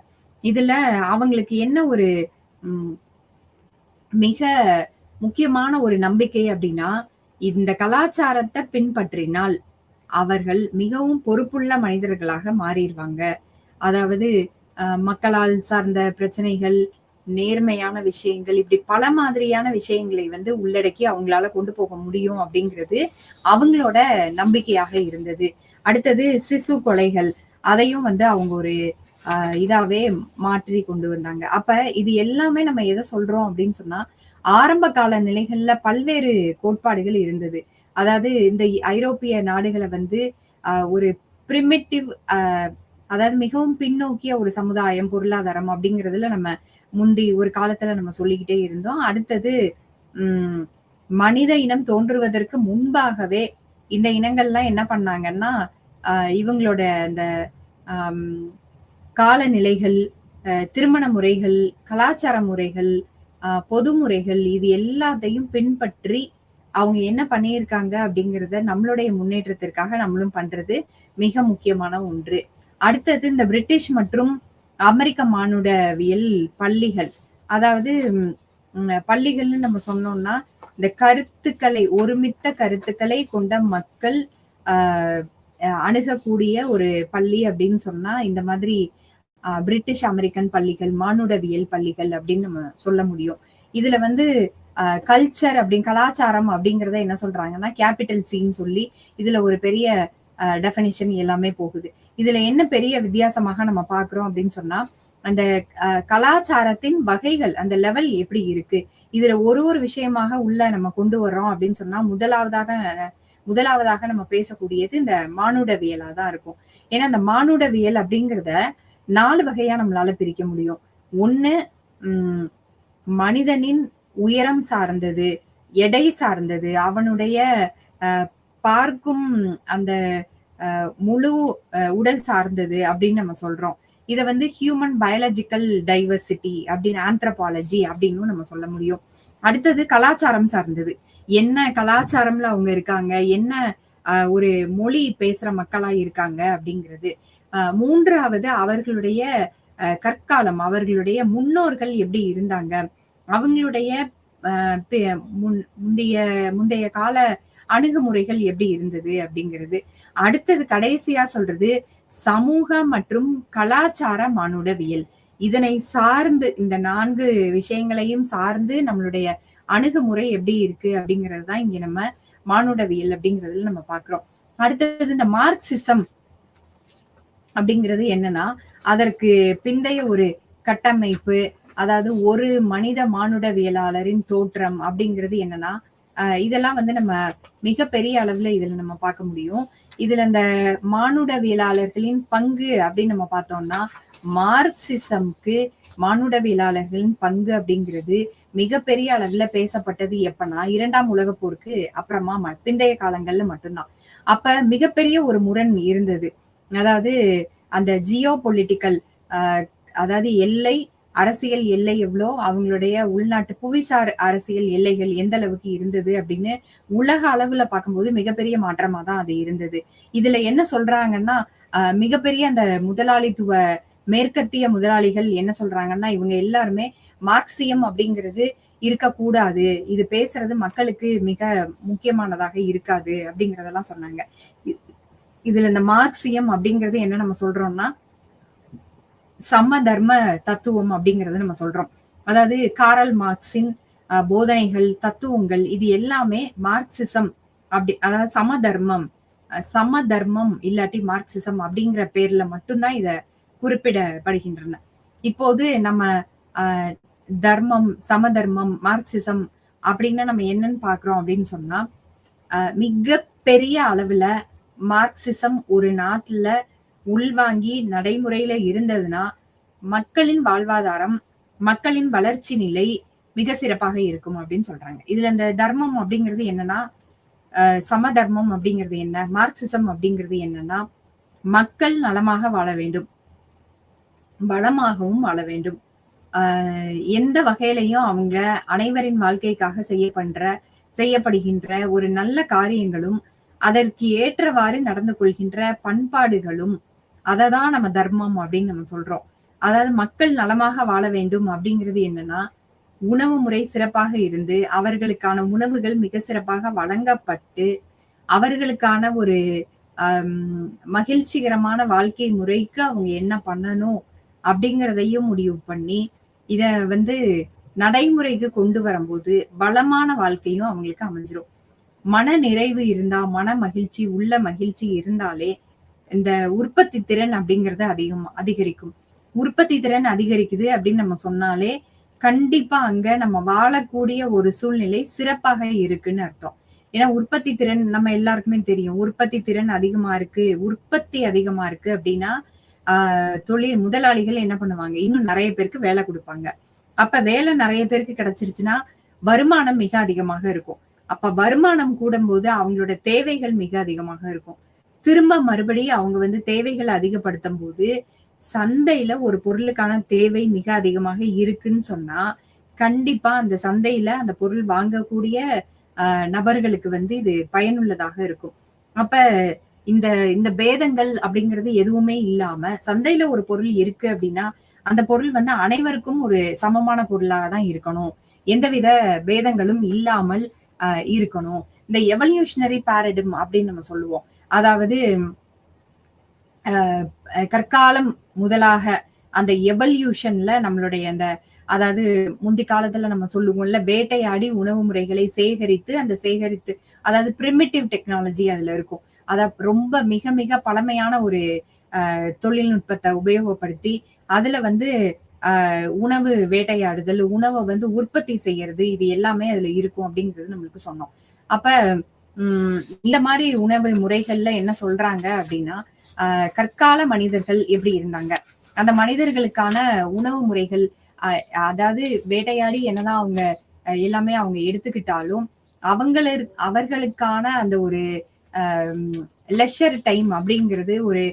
இதுல அவங்களுக்கு என்ன ஒரு மிக முக்கியமான ஒரு நம்பிக்கை அப்படின்னா, இந்த கலாச்சாரத்தை பின்பற்றினால் அவர்கள் மிகவும் பொறுப்புள்ள மனிதர்களாக மாறிடுவாங்க. அதாவது மக்களால் சார்ந்த பிரச்சனைகள், நேர்மையான விஷயங்கள், இப்படி பல மாதிரியான விஷயங்களை வந்து உள்ளடக்கி அவங்களால கொண்டு போக முடியும் அப்படிங்கிறது அவங்களோட நம்பிக்கையாக இருந்தது. அடுத்தது சிசு கொலைகள். அதையும் வந்து அவங்க ஒரு இதாவே மாற்றி கொண்டு வந்தாங்க. அப்ப இது எல்லாமே நம்ம எதை சொல்றோம் அப்படின்னு சொன்னா, ஆரம்ப கால நிலைகள்ல பல்வேறு கோட்பாடுகள் இருந்தது. அதாவது இந்த ஐரோப்பிய நாடுகளை வந்து ஒரு பிரிமிட்டிவ் அதாவது மிகவும் பின்னோக்கிய ஒரு சமுதாயம், பொருளாதாரம் அப்படிங்கிறதுல நம்ம முந்தி ஒரு காலத்துல நம்ம சொல்லிக்கிட்டே இருந்தோம். அடுத்தது மனித இனம் தோன்றுவதற்கு முன்பாகவே இந்த இனங்கள்லாம் என்ன பண்ணாங்கன்னா, இவங்களோட இந்த அம் காலநிலைகள், திருமண முறைகள், கலாச்சார முறைகள், பொது முறைகள் இது எல்லாத்தையும் பின்பற்றி அவங்க என்ன பண்ணியிருக்காங்க அப்படிங்கிறத நம்மளுடைய முன்னேற்றத்திற்காக நம்மளும் பண்றது மிக முக்கியமான ஒன்று. அடுத்தது இந்த பிரிட்டிஷ் மற்றும் அமெரிக்க மானுடவியல் பள்ளிகள். அதாவது பள்ளிகள்னு நம்ம சொன்னோம்னா, இந்த கருத்துக்களை ஒருமித்த கருத்துக்களை கொண்ட மக்கள் அ அணுகக்கூடிய ஒரு பள்ளி அப்படின்னு சொன்னா, இந்த மாதிரி பிரிட்டிஷ் அமெரிக்கன் பள்ளிகள், மானுடவியல் பள்ளிகள் அப்படின்னு நம்ம சொல்ல முடியும். இதுல வந்து கல்ச்சர் அப்படின்னு கலாச்சாரம் அப்படிங்கிறத என்ன சொல்றாங்கன்னா, கேப்பிட்டல் சின்னு சொல்லி இதுல ஒரு பெரிய டெஃபினிஷன் எல்லாமே போகுது. இதுல என்ன பெரிய வித்தியாசமாக நம்ம பார்க்கிறோம் அப்படின்னு சொன்னா, அந்த கலாச்சாரத்தின் வகைகள், அந்த லெவல் எப்படி இருக்கு? இதுல ஒரு ஒரு விஷயமாக உள்ள நம்ம கொண்டு வர்றோம் அப்படின்னு சொன்னா, முதலாவதாக நம்ம பேசக்கூடியது இந்த மானுடவியலா தான் இருக்கும். ஏன்னா இந்த மானுடவியல் அப்படிங்கிறத 4 வகையா நம்மளால பிரிக்க முடியும். ஒண்ணு ம் மனிதனின் உயரம் சார்ந்தது, எடை சார்ந்தது, அவனுடைய அ பார்க்கும் அந்த முழு உடல் சார்ந்தது அப்படின்னு நம்ம சொல்றோம். இத வந்து ஹியூமன் பயாலஜிக்கல் டைவர்சிட்டி அப்படின்னு ஆந்த்ரோபாலஜி அப்படின்னு நம்ம சொல்ல முடியும். அடுத்தது கலாச்சாரம் சார்ந்தது. என்ன கலாச்சாரம்ல அவங்க இருக்காங்க, என்ன ஒரு மொழி பேசுற மக்களா இருக்காங்க அப்படிங்கிறது. 3வது அவர்களுடைய கற்காலம், அவர்களுடைய முன்னோர்கள் எப்படி இருந்தாங்க, அவங்களுடைய முந்தைய முந்தைய கால அணுகுமுறைகள் எப்படி இருந்தது அப்படிங்கிறது. அடுத்தது கடைசியா சொல்றது சமூக மற்றும் கலாச்சார மானுடவியல். இதனை சார்ந்து இந்த 4 விஷயங்களையும் சார்ந்து நம்மளுடைய அணுகுமுறை எப்படி இருக்கு அப்படிங்கிறது தான் இங்க நம்ம மானுடவியல் அப்படிங்கிறதுல நம்ம பார்க்கிறோம். அடுத்தது இந்த மார்க்சிசம் அப்படிங்கிறது என்னன்னா, அதற்கு பிந்தைய ஒரு கட்டமைப்பு, அதாவது ஒரு மனித மானுடவியலாளரின் தோற்றம் அப்படிங்கிறது என்னன்னா, இதெல்லாம் வந்து நம்ம மிகப்பெரிய அளவுல இதுல நம்ம பார்க்க முடியும். இதுல இந்த மானுடவியலாளர்களின் பங்கு அப்படின்னு நம்ம பார்த்தோம்னா, மார்க்சிசம்க்கு மானுடவியலாளர்களின் பங்கு அப்படிங்கிறது மிகப்பெரிய அளவுல பேசப்பட்டது எப்பன்னா 2ஆம் உலகப் போருக்கு அப்புறமா பிந்தைய காலங்கள்ல மட்டும்தான். அப்ப மிகப்பெரிய ஒரு முரண் இருந்தது. அதாவது அந்த ஜியோ பொலிட்டிக்கல் அதாவது எல்லை அரசியல் எல்லை எவ்வளோ, அவங்களுடைய உள்நாட்டு புவிசார் அரசியல் எல்லைகள் எந்த அளவுக்கு இருந்தது அப்படின்னு உலக அளவுல பார்க்கும்போது மிகப்பெரிய மாற்றமா தான் அது இருந்தது. இதுல என்ன சொல்றாங்கன்னா, மிகப்பெரிய அந்த முதலாளித்துவ மேற்கத்திய முதலாளிகள் என்ன சொல்றாங்கன்னா, இவங்க எல்லாருமே மார்க்சியம் அப்படிங்கிறது இருக்கக்கூடாது. இது பேசுறது மக்களுக்கு மிக முக்கியமானதாக இருக்காது அப்படிங்கிறதெல்லாம் சொன்னாங்க. இதுல இந்த மார்க்சியம் அப்படிங்கிறது என்ன நம்ம சொல்றோம்னா, சம தர்ம தத்துவம் அப்படிங்கறத நம்ம சொல்றோம். அதாவது காரல் மார்க்சின் போதனைகள், தத்துவங்கள் இது எல்லாமே மார்க்சிசம் அப்படி அதாவது சம தர்மம் இல்லாட்டி மார்க்சிசம் அப்படிங்கிற பேர்ல மட்டும்தான் இத குறிப்பிடப்படுகின்றன. இப்போது நம்ம தர்மம், சமதர்மம், மார்க்சிசம் அப்படின்னா நம்ம என்னன்னு பாக்குறோம் அப்படின்னு சொன்னா, மிக பெரிய அளவுல மார்க்சிசம் ஒரு நாட்டுல உள்வாங்கி நடைமுறையில இருந்ததுன்னா, மக்களின் வாழ்வாதாரம், மக்களின் வளர்ச்சி நிலை மிக சிறப்பாக இருக்கும் அப்படின்னு சொல்றாங்க. இதுல இந்த தர்மம் அப்படிங்கிறது என்னன்னா, சம தர்மம் அப்படிங்கிறது என்ன, மார்க்சிசம் அப்படிங்கிறது என்னன்னா, மக்கள் நலமாக வாழ வேண்டும், வளமாகவும் வாழ வேண்டும். எந்த வகையிலையும் அவங்க அனைவரின் வாழ்க்கைக்காக செய்யப்படுகின்ற ஒரு நல்ல காரியங்களும், அதற்கு ஏற்றவாறு நடந்து கொள்கின்ற பண்பாடுகளும் அததான் நம்ம தர்மம் அப்படின்னு நம்ம சொல்றோம். அதாவது மக்கள் நலமாக வாழ வேண்டும் அப்படிங்கிறது என்னன்னா, உணவு முறை சிறப்பாக இருந்து, அவர்களுக்கான உணவுகள் மிக சிறப்பாக வழங்கப்பட்டு, அவர்களுக்கான ஒரு மகிழ்ச்சிகரமான வாழ்க்கை முறைக்கு அவங்க என்ன பண்ணணும் அப்படிங்கிறதையும் முடிவு பண்ணி, இத வந்து நடைமுறைக்கு கொண்டு வரும்போது, வளமான வாழ்க்கையும் அவங்களுக்கு அமைஞ்சிரும். மன நிறைவு இருந்தா, மன மகிழ்ச்சி, உள்ள மகிழ்ச்சி இருந்தாலே, இந்த உற்பத்தி திறன் அப்படிங்கிறது அதிகரிக்கும். உற்பத்தி திறன் அதிகரிக்குது அப்படின்னு நம்ம சொன்னாலே, கண்டிப்பா அங்க நம்ம வாழக்கூடிய ஒரு சூழ்நிலை சிறப்பாக இருக்குன்னு அர்த்தம். ஏன்னா உற்பத்தி திறன் நம்ம எல்லாருக்குமே தெரியும். உற்பத்தி திறன் அதிகமா இருக்கு, உற்பத்தி அதிகமா இருக்கு அப்படின்னா, தொழில் முதலாளிகள் என்ன பண்ணுவாங்க? இன்னும் நெறைய பேருக்கு வேலை குடுப்பாங்க. அப்ப வேலை நெறைய பேருக்கு கிடைச்சிருச்சுன்னா, வருமானம் மிக அதிகமாக இருக்கும். அப்ப வருமானம் கூடும்போது அவங்களோட தேவைகள் மிக அதிகமாக இருக்கும். திரும்ப மறுபடியும் அவங்க வந்து தேவைகள அதிகப்படுத்தும் போது, சந்தையில ஒரு பொருளுக்கான தேவை மிக அதிகமாக இருக்குன்னு சொன்னா, கண்டிப்பா அந்த சந்தையில அந்த பொருள் வாங்கக்கூடிய நபர்களுக்கு வந்து இது பயனுள்ளதாக இருக்கும். அப்ப இந்த இந்த பேதங்கள் அப்படிங்கிறது எதுவுமே இல்லாம, சந்தையில ஒரு பொருள் இருக்கு அப்படின்னா, அந்த பொருள் வந்து அனைவருக்கும் ஒரு சமமான பொருளா தான் இருக்கணும். எந்தவித பேதங்களும் இல்லாமல் இருக்கணும். இந்த எவல்யூஷனரி பாரடிம் அப்படின்னு நம்ம சொல்லுவோம். அதாவது கற்காலம் முதலாக அந்த எவல்யூஷன்ல நம்மளுடைய அந்த அதாவது முந்தி காலத்துல நம்ம சொல்லுவோம்ல வேட்டையாடி உணவு முறைகளை சேகரித்து அதாவது பிரிமிட்டிவ் டெக்னாலஜி அதுல இருக்கும். அத ரொம்ப மிக மிக பழமையான ஒரு தொழில்நுட்பத்தை உபயோகப்படுத்தி அதுல வந்து உணவு வேட்டையாடுதல், உணவை வந்து உற்பத்தி செய்யறது இது எல்லாமே அதுல இருக்கும் அப்படிங்கிறது நம்மளுக்கு சொன்னோம். அப்ப இந்த மாதிரி உணவு முறைகள்ல என்ன சொல்றாங்க அப்படின்னா, கற்கால மனிதர்கள் எப்படி இருந்தாங்க? அந்த மனிதர்களுக்கான உணவு முறைகள் அதாவது வேட்டையாடி என்னதான் அவங்க எல்லாமே அவங்க எடுத்துக்கிட்டாலும், அவர்களுக்கான அந்த ஒரு லெஷர் டைம் அப்படிங்கிறது ஒரு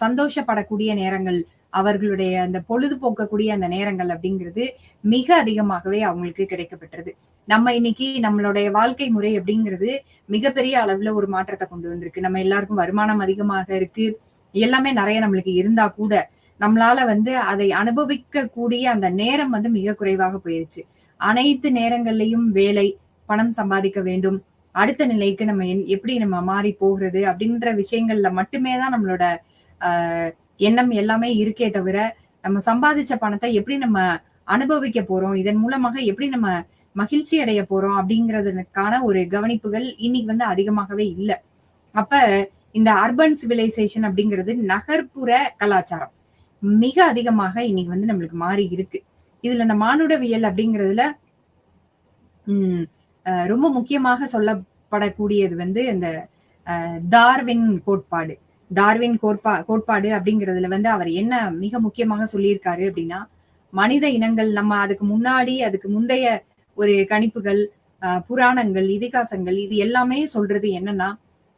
சந்தோஷப்படக்கூடிய நேரங்கள், அவர்களுடைய அந்த பொழுதுபோக்கக்கூடிய அந்த நேரங்கள் அப்படிங்கிறது மிக அதிகமாகவே அவங்களுக்கு கிடைக்கப்பெற்றது. நம்ம இன்னைக்கு நம்மளுடைய வாழ்க்கை முறை அப்படிங்கிறது மிகப்பெரிய அளவுல ஒரு மாற்றத்தை கொண்டு வந்திருக்கு. நம்ம எல்லாருக்கும் வருமானம் அதிகமாக இருக்கு. எல்லாமே நிறைய நம்மளுக்கு இருந்தா கூட, நம்மளால வந்து அதை அனுபவிக்க கூடிய அந்த நேரம் வந்து மிக குறைவாக போயிருச்சு. அனைத்து நேரங்கள்லயும் வேலை, பணம் சம்பாதிக்க வேண்டும். அடுத்த நிலைக்கு நம்ம எப்படி நம்ம மாறி போகிறது அப்படின்ற விஷயங்கள்ல மட்டுமே தான் நம்மளோட எண்ணம் எல்லாமே இருக்கே தவிர, நம்ம சம்பாதிச்ச பணத்தை எப்படி நம்ம அனுபவிக்க போறோம்? இதன் மூலமாக எப்படி நம்ம மகிழ்ச்சி அடைய போறோம்? அப்படிங்கிறதுக்கான ஒரு கவனிப்புகள் இன்னைக்கு வந்து அதிகமாகவே இல்ல. அப்ப இந்த அர்பன் சிவிலைசேஷன் அப்படிங்கிறது நகர்ப்புற கலாச்சாரம். மிக அதிகமாக இன்னைக்கு வந்து நம்மளுக்கு மாறி இருக்கு. இதுல இந்த மானுடவியல் அப்படிங்கிறதுல ரொம்ப முக்கியமாக சொல்லப்படக்கூடியது வந்து இந்த டார்வின் கோட்பாடு. டார்வின் கோட்பாடு அப்படிங்கிறதுல வந்து அவர் என்ன மிக முக்கியமாக சொல்லியிருக்காரு அப்படின்னா, மனித இனங்கள் நம்ம அதுக்கு முன்னாடி அதுக்கு முந்தைய ஒரு கணிப்புகள், புராணங்கள், இதிகாசங்கள் இது எல்லாமே சொல்றது என்னன்னா,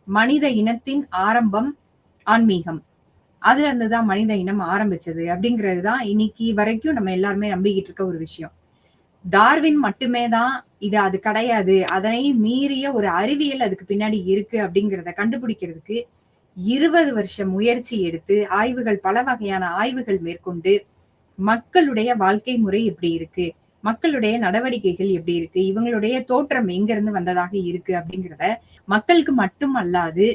மனித இனத்தின் ஆரம்பம் ஆன்மீகம். அதுல இருந்துதான் மனித இனம் ஆரம்பிச்சது அப்படிங்கிறதுதான் இன்னைக்கு வரைக்கும் நம்ம எல்லாருமே நம்பிக்கிட்டு இருக்க ஒரு விஷயம். டார்வின் மட்டுமே தான் அது கிடையாது. அதனை மீறிய ஒரு அறிவியல் அதுக்கு பின்னாடி இருக்கு அப்படிங்கிறத கண்டுபிடிக்கிறதுக்கு 20 வருஷம் முயற்சி எடுத்து பல வகையான ஆய்வுகள் மேற்கொண்டு மக்களுடைய வாழ்க்கை முறை எப்படி இருக்கு, மக்களுடைய நடவடிக்கைகள் எப்படி இருக்கு, இவங்களுடைய தோற்றம் எங்க இருந்து வந்ததாக இருக்கு அப்படிங்கிறத மக்களுக்கு மட்டும் அல்லாது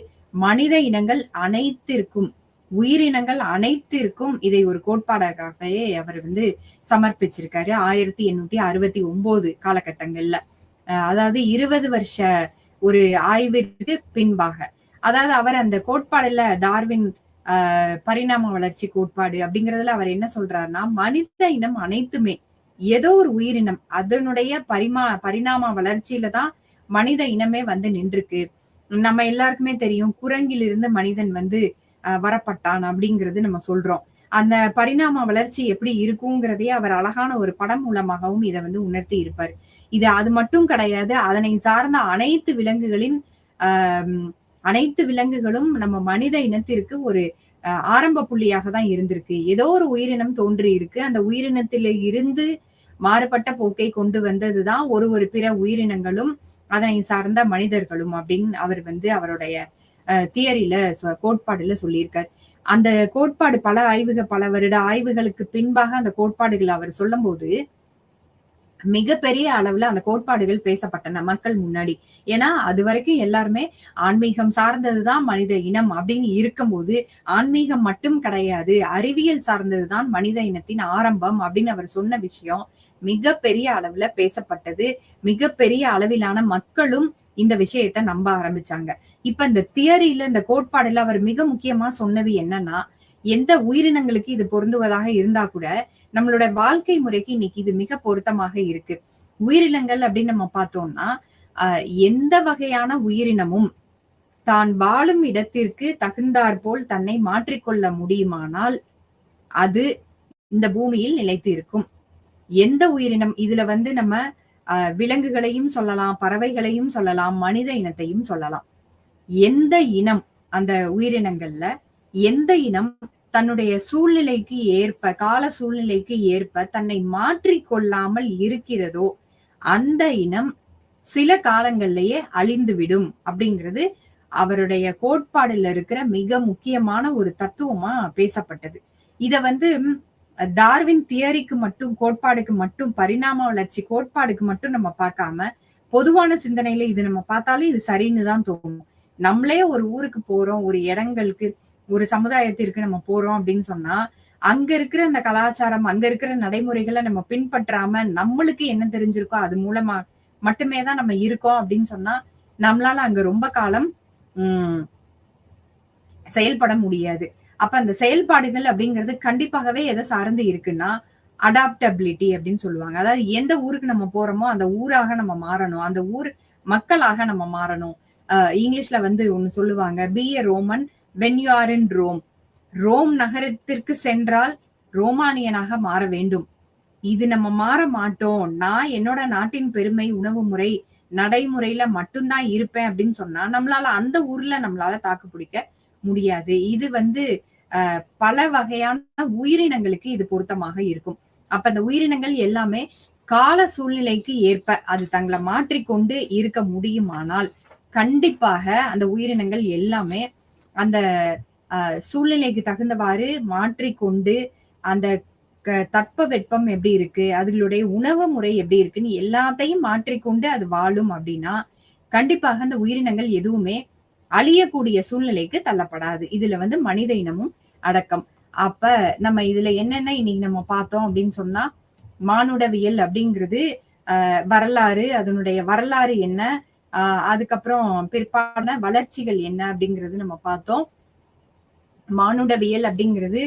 மனித இனங்கள் அனைத்திற்கும் உயிரினங்கள் அனைத்திற்கும் இதை ஒரு கோட்பாடாகவே அவர் வந்து சமர்ப்பிச்சிருக்காரு 1869 காலகட்டங்கள்ல. அதாவது 20 வருஷ ஒரு ஆய்விற்கு பின்பாக. அதாவது அவர் அந்த கோட்பாடுல டார்வின் பரிணாம வளர்ச்சி கோட்பாடு அப்படிங்கறதுல அவர் என்ன சொல்றாருன்னா, மனித இனம் அனைத்துமே ஏதோ ஒரு உயிரினம் அதனுடைய பரிணாம வளர்ச்சியில தான் மனித இனமே வந்து நின்றுருக்கு. நம்ம எல்லாருக்குமே தெரியும் குரங்கிலிருந்து மனிதன் வந்து வரப்பட்டான் அப்படிங்கிறது நம்ம சொல்றோம். அந்த பரிணாம வளர்ச்சி எப்படி இருக்குங்கிறதையே அவர் அழகான ஒரு படம் மூலமாகவும் இதை வந்து உணர்த்தி இருப்பார். இது அது மட்டும் கிடையாது. அதனை சார்ந்த அனைத்து விலங்குகளும் நம்ம மனித இனத்திற்கு ஒரு ஆரம்ப புள்ளியாக தான் இருந்திருக்கு. ஏதோ ஒரு உயிரினம் தோன்றி இருக்கு. அந்த உயிரினத்தில இருந்து மாறுபட்ட போக்கை கொண்டு வந்ததுதான் ஒரு பிற உயிரினங்களும் அதனை சார்ந்த மனிதர்களும் அப்படின்னு அவர் வந்து அவருடைய தியரியில கோட்பாடுல சொல்லியிருக்கார். அந்த கோட்பாடு பல வருட ஆய்வுகளுக்கு பின்பாக அந்த கோட்பாடுகள் அவர் சொல்லும் போது மிகப்பெரிய அளவுல அந்த கோட்பாடுகள் பேசப்பட்டன மக்கள் முன்னாடி. ஏன்னா அது வரைக்கும் எல்லாருமே ஆன்மீகம் சார்ந்ததுதான் மனித இனம் அப்படின்னு இருக்கும்போது ஆன்மீகம் மட்டும் கிடையாது, அறிவியல் சார்ந்ததுதான் மனித இனத்தின் ஆரம்பம் அப்படின்னு அவர் சொன்ன விஷயம் மிகப்பெரிய அளவுல பேசப்பட்டது. மிகப்பெரிய அளவிலான மக்களும் இந்த விஷயத்த நம்ப ஆரம்பிச்சாங்க. இப்ப இந்த தியரியில இந்த கோட்பாடுல அவர் மிக முக்கியமா சொன்னது என்னன்னா, எந்த உயிரினங்களுக்கு இது பொருந்துவதாக இருந்தா கூட நம்மளோட வாழ்க்கை முறைக்கு இன்னைக்கு இது மிக பொருத்தமாக இருக்கு. உயிரினங்கள் அப்படின்னு நம்ம பார்த்தோம்னா எந்த வகையான உயிரினமும் தான் வாழும் இடத்திற்கு தகுந்தாற்போல் தன்னை மாற்றிக்கொள்ள முடியுமானால் அது இந்த பூமியில் நிலைத்து இருக்கும். எந்த உயிரினம் இதுல வந்து நம்ம விலங்குகளையும் சொல்லலாம், பறவைகளையும் சொல்லலாம், மனித இனத்தையும் சொல்லலாம். எந்த இனம் அந்த உயிரினங்கள்ல எந்த இனம் தன்னுடைய சூழ்நிலைக்கு ஏற்ப, கால சூழ்நிலைக்கு ஏற்ப தன்னை மாற்றிக் கொள்ளாமல் இருக்கிறதோ, அந்த இனம் சில காலங்கள்லயே அழிந்துவிடும் அப்படிங்கிறது அவருடைய கோட்பாடுல இருக்கிற மிக முக்கியமான ஒரு தத்துவமா பேசப்பட்டது. இத வந்து டார்வின் தியரிக்கு மட்டும், கோட்பாடுக்கு மட்டும், பரிணாம வளர்ச்சி கோட்பாடுக்கு மட்டும் நம்ம பார்க்காம, பொதுவான சிந்தனையில இது நம்ம பார்த்தாலும் இது சரின்னு தான் தோணும். நம்மளே ஒரு ஊருக்கு போறோம், ஒரு இடங்களுக்கு, ஒரு சமுதாயத்திற்கு நம்ம போறோம் அப்படின்னு சொன்னா, அங்க இருக்கிற அந்த கலாச்சாரம், அங்க இருக்கிற நடைமுறைகளை நம்ம பின்பற்றாம, நம்மளுக்கு என்ன தெரிஞ்சிருக்கோ அது மூலமா மட்டுமே தான் நம்ம இருக்கோம் அப்படின்னு சொன்னா, நம்மளால அங்க ரொம்ப காலம் உம் செயல்பட முடியாது. அப்ப அந்த செயல்பாடுகள் அப்படிங்கிறது கண்டிப்பாகவே எதை சார்ந்து இருக்குன்னா, அடாப்டபிலிட்டி அப்படின்னு சொல்லுவாங்க. அதாவது எந்த ஊருக்கு நம்ம போறோமோ அந்த ஊராக நம்ம மாறணும். அந்த ஊர் மக்களாக நம்ம மாறணும். இங்கிலீஷ்ல வந்து ஒண்ணு சொல்லுவாங்க, be a Roman when you are in Rome. Rome நகரத்திற்கு சென்றால் ரோமானியனாக மாற வேண்டும். இது நம்ம மாற மாட்டோம். நான் என்னோட நாட்டின் பெருமை, உணவு முறை, நடைமுறையில மட்டும்தான் இருப்பேன் அப்படின்னு சொன்னா, நம்மளால அந்த ஊர்ல நம்மளால தாக்கு பிடிக்க முடியாது. இது வந்து பல வகையான உயிரினங்களுக்கு இது பொருத்தமாக இருக்கும். அப்ப அந்த உயிரினங்கள் எல்லாமே கால சூழ்நிலைக்கு ஏற்ப அது தங்களை மாற்றிக்கொண்டு இருக்க முடியுமானால், கண்டிப்பாக அந்த உயிரினங்கள் எல்லாமே அந்த சூழ்நிலைக்கு தகுந்தவாறு மாற்றிக்கொண்டு, அந்த தட்பவெப்பம் எப்படி இருக்கு, அதுகளுடைய உணவு முறை எப்படி இருக்குன்னு எல்லாத்தையும் மாற்றிக்கொண்டு அது வாழும் அப்படின்னா, கண்டிப்பாக அந்த உயிரினங்கள் எதுவுமே அழியக்கூடிய சூழ்நிலைக்கு தள்ளப்படாது. இதுல வந்து மனித இனமும் அடக்கம். அப்ப நம்ம இதுல என்னென்ன இன்னைக்கு நம்ம பார்த்தோம் அப்படின்னு சொன்னா, மானுடவியல் அப்படிங்கிறது வரலாறு, அதனுடைய வரலாறு என்ன, அதுக்கப்புறம் பிற்பாடான வளர்ச்சிகள் என்ன அப்படிங்கிறது நம்ம பார்த்தோம். மானுடவியல் அப்படிங்கிறது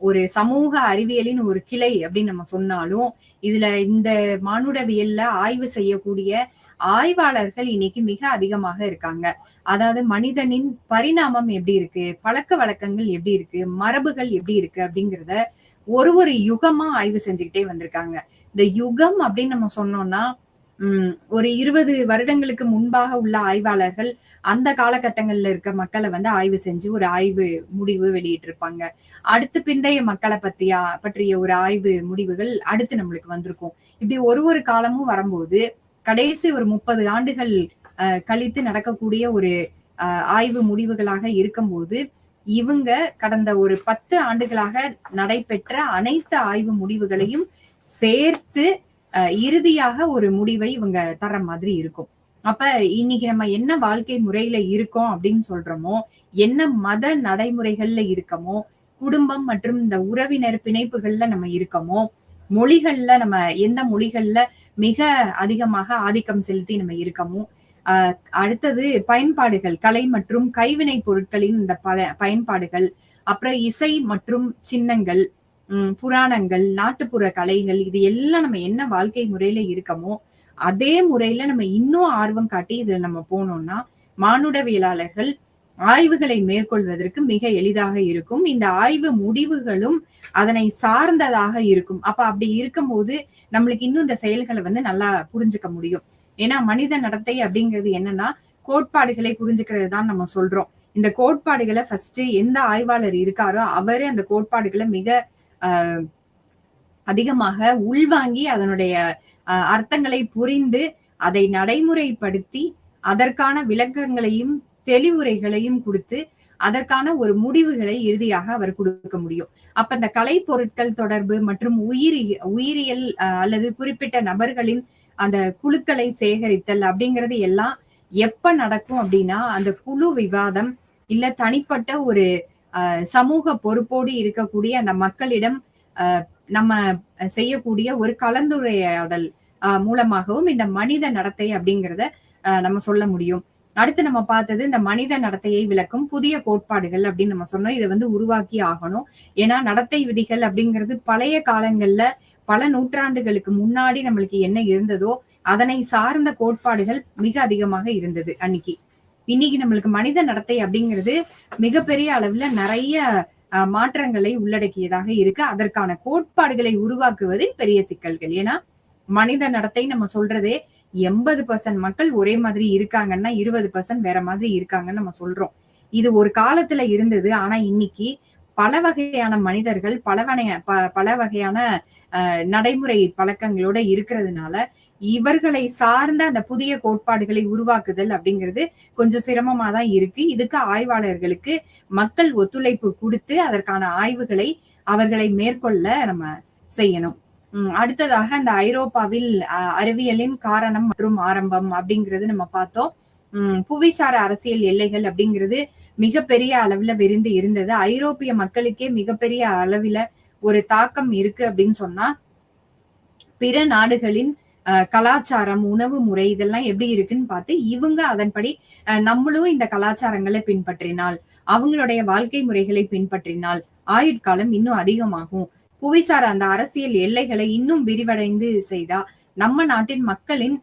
ஒரு சமூக அறிவியலின் ஒரு கிளை அப்படின்னு நம்ம சொன்னாலும், இதுல இந்த மானுடவியல்ல ஆய்வு செய்யக்கூடிய ஆய்வாளர்கள் இன்னைக்கு மிக அதிகமாக இருக்காங்க. அதாவது மனிதனின் பரிணாமம் எப்படி இருக்கு, பழக்க வழக்கங்கள் எப்படி இருக்கு, மரபுகள் எப்படி இருக்கு அப்படிங்கிறத ஒரு யுகமா ஆய்வு செஞ்சுக்கிட்டே வந்திருக்காங்க. இந்த யுகம் அப்படின்னு நம்ம சொன்னோம்னா, ஒரு 20 வருடங்களுக்கு முன்பாக உள்ள ஆய்வாளர்கள் அந்த காலகட்டங்கள்ல இருக்க மக்களை வந்து ஆய்வு செஞ்சு ஒரு ஆய்வு முடிவு வெளியிட்டு இருப்பாங்க. அடுத்து பிந்தைய மக்களை பற்றிய ஒரு ஆய்வு முடிவுகள் அடுத்து நம்மளுக்கு வந்திருக்கும். இப்படி ஒரு காலமும் வரும்போது கடைசி ஒரு 30 ஆண்டுகள் கழித்து நடக்கக்கூடிய ஒரு ஆய்வு முடிவுகளாக இருக்கும்போது, இவங்க கடந்த ஒரு 10 ஆண்டுகளாக நடைபெற்ற அனைத்து ஆய்வு முடிவுகளையும் சேர்த்து இறுதியாக ஒரு முடிவை இவங்க தர்ற மாதிரி இருக்கும். அப்ப இன்னைக்கு நம்ம என்ன வாழ்க்கை முறையில இருக்கோம் அப்படின்னு சொல்றோமோ, என்ன மத நடைமுறைகள்ல இருக்கமோ, குடும்பம் மற்றும் இந்த உறவினர் பிணைப்புகள்ல நம்ம இருக்கமோ, மொழிகள்ல நம்ம எந்த மொழிகள்ல மிக அதிகமாக ஆதிக்கம் செலுத்தி நம்ம இருக்கமோ, அடுத்தது பயன்பாடுகள், கலை மற்றும் கைவினை பொருட்களின் இந்த பயன்பாடுகள், அப்புறம் இசை மற்றும் சின்னங்கள், புராணங்கள், நாட்டுப்புற கலைகள், இது எல்லாம் நம்ம என்ன வாழ்க்கை முறையில இருக்கமோ அதே முறையில நம்ம இன்னும் ஆர்வம் காட்டி இதுல நம்ம போனோம்னா, மானுடவியலாளர்கள் ஆய்வுகளை மேற்கொள்வதற்கு மிக எளிதாக இருக்கும். இந்த ஆய்வு முடிவுகளும் அதனை சார்ந்ததாக இருக்கும். அப்ப அப்படி இருக்கும்போது நம்மளுக்கு இன்னும் இந்த செயல்களை வந்து நல்லா புரிஞ்சுக்க முடியும். ஏன்னா மனித நடத்தை அப்படிங்கிறது என்னன்னா, கோட்பாடுகளை புரிஞ்சுக்கிறது தான் நம்ம சொல்றோம். இந்த கோட்பாடுகளை ஃபர்ஸ்ட் எந்த ஆய்வாளர் இருக்காரோ அவரு அந்த கோட்பாடுகளை மிக அதிகமாக உள்வாங்கி அதனுடைய அர்த்தங்களை புரிந்து அதை நடைமுறைப்படுத்தி அதற்கான விளக்கங்களையும் தெளிவுரைகளையும் கொடுத்து அதற்கான ஒரு முடிவுகளை இறுதியாக அவர் கொடுக்க முடியும். அப்ப இந்த கலை பொருட்கள் தொடர்பு மற்றும் உயிரியல் அல்லது குறிப்பிட்ட நபர்களின் அந்த குழுக்களை சேகரித்தல் அப்படிங்கிறது எல்லாம் எப்ப நடக்கும் அப்படின்னா, அந்த குழு விவாதம் இல்ல தனிப்பட்ட ஒரு சமூக பொறுப்போடு இருக்கக்கூடிய அந்த மக்களிடம் நம்ம செய்யக்கூடிய ஒரு கலந்துரையாடல் மூலமாகவும் இந்த மனித நடத்தை அப்படிங்கிறத நம்ம சொல்ல முடியும். அடுத்து நம்ம பார்த்தது இந்த மனித நடத்தையை விளக்கும் புதிய கோட்பாடுகள் அப்படின்னு நம்ம சொன்னோம். இதை வந்து உருவாக்கி ஆகணும். ஏன்னா நடத்தை விதிகள் அப்படிங்கிறது பழைய காலங்கள்ல பல நூற்றாண்டுகளுக்கு முன்னாடி நம்மளுக்கு என்ன இருந்ததோ அதனை சார்ந்த கோட்பாடுகள் மிக அதிகமாக இருந்தது அன்னைக்கு. இன்னைக்கு நம்மளுக்கு மனித நடத்தை அப்படிங்கிறது மிகப்பெரிய அளவுல நிறைய மாற்றங்களை உள்ளடக்கியதாக இருக்கு. அதற்கான கோட்பாடுகளை உருவாக்குவது பெரிய சிக்கல்கள். ஏன்னா மனித நடத்தை நம்ம சொல்றதே 80% மக்கள் ஒரே மாதிரி இருக்காங்கன்னா 20% வேற மாதிரி இருக்காங்கன்னு நம்ம சொல்றோம். இது ஒரு காலத்துல இருந்தது. ஆனா இன்னைக்கு பல வகையான மனிதர்கள் பல வகையான நடைமுறை பழக்கங்களோட இருக்கிறதுனால இவர்களை சார்ந்த அந்த புதிய கோட்பாடுகளை உருவாக்குதல் அப்படிங்கிறது கொஞ்சம் சிரமமா தான் இருக்கு. இதுக்கு ஆய்வாளர்களுக்கு மக்கள் ஒத்துழைப்பு குடுத்து அதற்கான ஆய்வுகளை அவர்களை மேற்கொள்ள நம்ம செய்யணும். அடுத்ததாக அந்த ஐரோப்பாவில் அறிவியலின் காரணம் மற்றும் ஆரம்பம் அப்படிங்கிறது நம்ம பார்த்தோம். புவிசார அரசியல் எல்லைகள் அப்படிங்கிறது மிகப்பெரிய அளவுல விரிந்து இருந்தது. ஐரோப்பிய மக்களுக்கே மிகப்பெரிய அளவில ஒரு தாக்கம் இருக்கு அப்படின்னு சொன்னா, பிற நாடுகளின் கலாச்சாரம், உணவு முறை இதெல்லாம் எப்படி இருக்குன்னு பார்த்து, இவங்க அதன்படி நம்மளும் இந்த கலாச்சாரங்களை பின்பற்றினால், அவங்களுடைய வாழ்க்கை முறைகளை பின்பற்றினால், ஆயுட்காலம் இன்னும் அதிகமாகும். புவிசார் அந்த அரசியல் எல்லைகளை இன்னும் விரிவடைந்து செய்தா, நம்ம நாட்டின் மக்களின்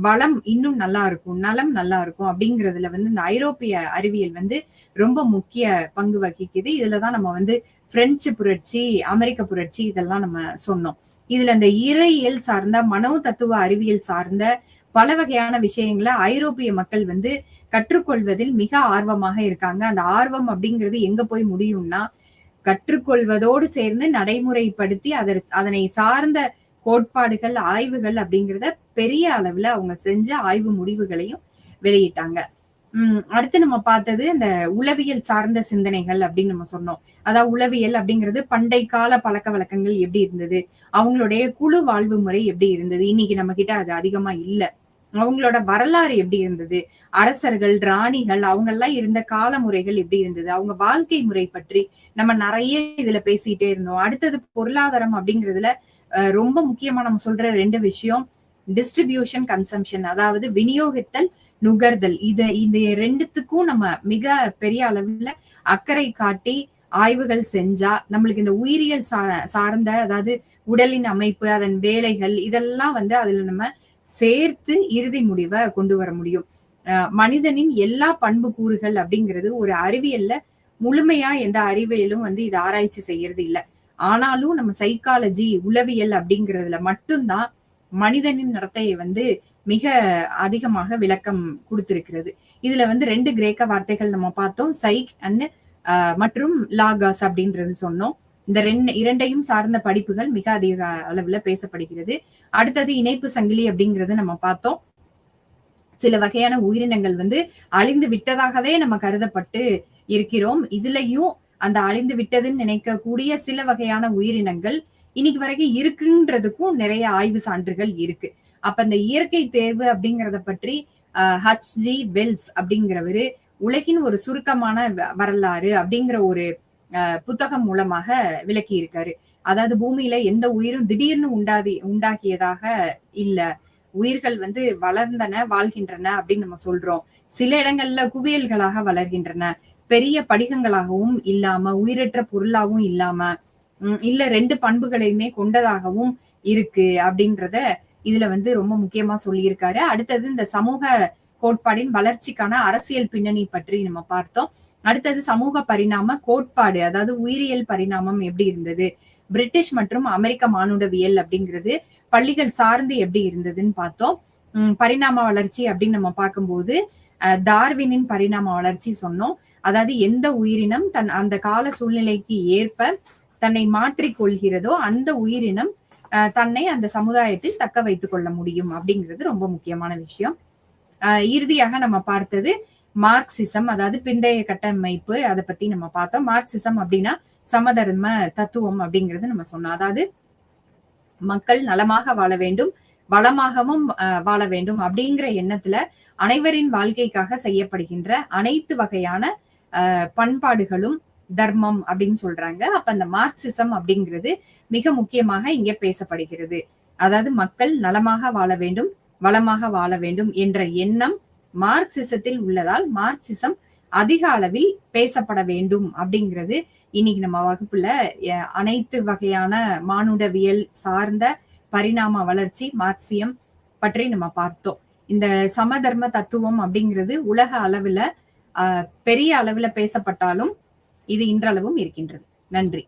வளம் இன்னும் நல்லா இருக்கும், நலம் நல்லா இருக்கும் அப்படிங்கிறதுல இந்த ஐரோப்பிய அறிவியல் ரொம்ப முக்கிய பங்கு வகிக்குது. இதுலதான் நம்ம பிரெஞ்சு புரட்சி, அமெரிக்க புரட்சி இதெல்லாம் நம்ம சொன்னோம். இதுல இந்த இறையியல் சார்ந்த, மனோ தத்துவ அறிவியல் சார்ந்த பல வகையான விஷயங்களை ஐரோப்பிய மக்கள் கற்றுக்கொள்வதில் மிக ஆர்வமாக இருக்காங்க. அந்த ஆர்வம் அப்படிங்கிறது எங்க போய் முடியும்னா, கற்றுக்கொள்வதோடு சேர்ந்து நடைமுறைப்படுத்தி அதனை சார்ந்த கோட்பாடுகள், ஆய்வுகள் அப்படிங்கிறத பெரிய அளவுல அவங்க செஞ்ச ஆய்வு முடிவுகளையும் வெளியிட்டாங்க. அடுத்து நம்ம பார்த்தது இந்த உளவியல் சார்ந்த சிந்தனைகள் அப்படின்னு நம்ம சொன்னோம். அதாவது உளவியல் அப்படிங்கிறது பண்டை கால பழக்க வழக்கங்கள் எப்படி இருந்தது, அவங்களுடைய குழு வாழ்வு முறை எப்படி இருந்தது, இன்னைக்கு நம்ம கிட்ட அது அதிகமா இல்ல. அவங்களோட வரலாறு எப்படி இருந்தது, அரசர்கள், ராணிகள் அவங்க எல்லாம் இருந்த கால முறைகள் எப்படி இருந்தது, அவங்க வாழ்க்கை முறை பற்றி நம்ம நிறைய இதுல பேசிட்டே இருந்தோம். அடுத்தது பொருளாதாரம் அப்படிங்கிறதுல ரொம்ப முக்கியமா நம்ம சொல்ற 2 விஷயம் டிஸ்ட்ரிபியூஷன், கன்சம்ஷன், அதாவது விநியோகித்தல், நுகர்தல். இந்த 2த்துக்கும் நம்ம மிக பெரிய அளவுல அக்கறை காட்டி ஆய்வுகள் செஞ்சா நம்மளுக்கு இந்த உயிரியல் சார்ந்த, அதாவது உடலின் அமைப்பு, அதன் வேலைகள் இதெல்லாம் அதுல நம்ம சேர்த்து இறுதி முடிவை கொண்டு வர முடியும். மனிதனின் எல்லா பண்பு கூறுகள் அப்படிங்கிறது ஒரு அறிவியல்ல முழுமையா எந்த அறிவியலும் இது ஆராய்ச்சி செய்யறது இல்ல. ஆனாலும் நம்ம சைக்காலஜி, உளவியல் அப்படிங்கிறதுல மட்டும்தான் மனிதனின் நடத்தையை மிக அதிகமாக விளக்கம் கொடுத்திருக்கிறது. இதுல 2 கிரேக்க வார்த்தைகள் நம்ம பார்த்தோம். சைக் அண்ட் மற்றும் லாகாஸ் அப்படின்றது சொன்னோம். இந்த இரண்டையும் சார்ந்த படிப்புகள் மிக அதிக அளவுல பேசப்படுகிறது. அடுத்தது இணைப்பு சங்கிலி அப்படிங்கறது நம்ம பார்த்தோம். சில வகையான உயிரினங்கள் அழிந்து விட்டதாகவே நம்ம கருதப்பட்டு இருக்கிறோம். இதுலயும் அந்த அழிந்து விட்டதுன்னு நினைக்கக்கூடிய சில வகையான உயிரினங்கள் இன்னைக்கு வரைக்கும் இருக்குன்றதுக்கும் நிறைய ஆய்வு சான்றுகள் இருக்கு. அப்ப இந்த இயற்கை தேர்வு அப்படிங்கறத பற்றி ஹச்.ஜி. வெல்ஸ் அப்படிங்கிறவரு உலகின் ஒரு சுருக்கமான வரலாறு அப்படிங்கிற ஒரு புத்தகம் மூலமாக விளக்கி இருக்காரு. அதாவது பூமியில எந்த உயிரும் திடீர்னு உண்டாகியதாக இல்ல. உயிர்கள் வளர்ந்தன, வாழ்கின்றன அப்படின்னு நம்ம சொல்றோம். சில இடங்கள்ல குவியல்களாக வளர்கின்றன. பெரிய படிகங்களாகவும் இல்லாம, உயிரற்ற பொருளாகவும் இல்லாம, இல்ல 2 பண்புகளையுமே கொண்டதாகவும் இருக்கு அப்படின்றத இதுல ரொம்ப முக்கியமா சொல்லியிருக்காரு. அடுத்தது இந்த சமூக கோட்பாடின் வளர்ச்சிக்கான அரசியல் பின்னணி பற்றி நம்ம பார்த்தோம். அடுத்தது சமூக பரிணாம கோட்பாடு, அதாவது உயிரியல் பரிணாமம் எப்படி இருந்தது, பிரிட்டிஷ் மற்றும் அமெரிக்க மானுடவியல் அப்படிங்கிறது பள்ளிகள் சார்ந்து எப்படி இருந்ததுன்னு பார்த்தோம். பரிணாம வளர்ச்சி அப்படின்னு நம்ம பார்க்கும்போது டார்வினின் பரிணாம வளர்ச்சி சொன்னோம். அதாவது எந்த உயிரினம் அந்த கால சூழ்நிலைக்கு ஏற்ப தன்னை மாற்றிக் கொள்கிறதோ அந்த உயிரினம் தன்னை அந்த சமுதாயத்தில் தக்க வைத்துக் கொள்ள முடியும் அப்படிங்கிறது ரொம்ப முக்கியமான விஷயம். இறுதியாக நம்ம பார்த்தது மார்க்சிசம், அதாவது பிந்தைய கட்டமைப்பு, அதை பத்தி நம்ம பார்த்தோம். மார்க்சிசம் அப்படின்னா சமதர்ம தத்துவம் அப்படிங்கிறது நம்ம சொன்னோம். அதாவது மக்கள் நலமாக வாழ வேண்டும், வளமாகவும் வாழ வேண்டும் அப்படிங்கிற எண்ணத்துல அனைவரின் வாழ்க்கைக்காக செய்யப்படுகின்ற அனைத்து வகையான பண்பாடுகளும் தர்மம் அப்படின்னு சொல்றாங்க. அப்ப அந்த மார்க்சிசம் அப்படிங்கிறது மிக முக்கியமாக இங்கே பேசப்படுகிறது. அதாவது மக்கள் நலமாக வாழ வேண்டும், வளமாக வாழ வேண்டும் என்ற எண்ணம் மார்க்சிசத்தில் உள்ளதால் மார்க்சிசம் அதிக அளவில் பேசப்பட வேண்டும் அப்படிங்கிறது இன்னைக்கு நம்ம வகுப்புல அனைத்து வகையான மானுடவியல் சார்ந்த பரிணாம வளர்ச்சி மார்க்சியம் பற்றி நம்ம பார்த்தோம். இந்த சமதர்ம தத்துவம் அப்படிங்கிறது உலக அளவுல பெரிய அளவுல பேசப்பட்டாலும் இது இன்றளவும் இருக்கின்றது. நன்றி.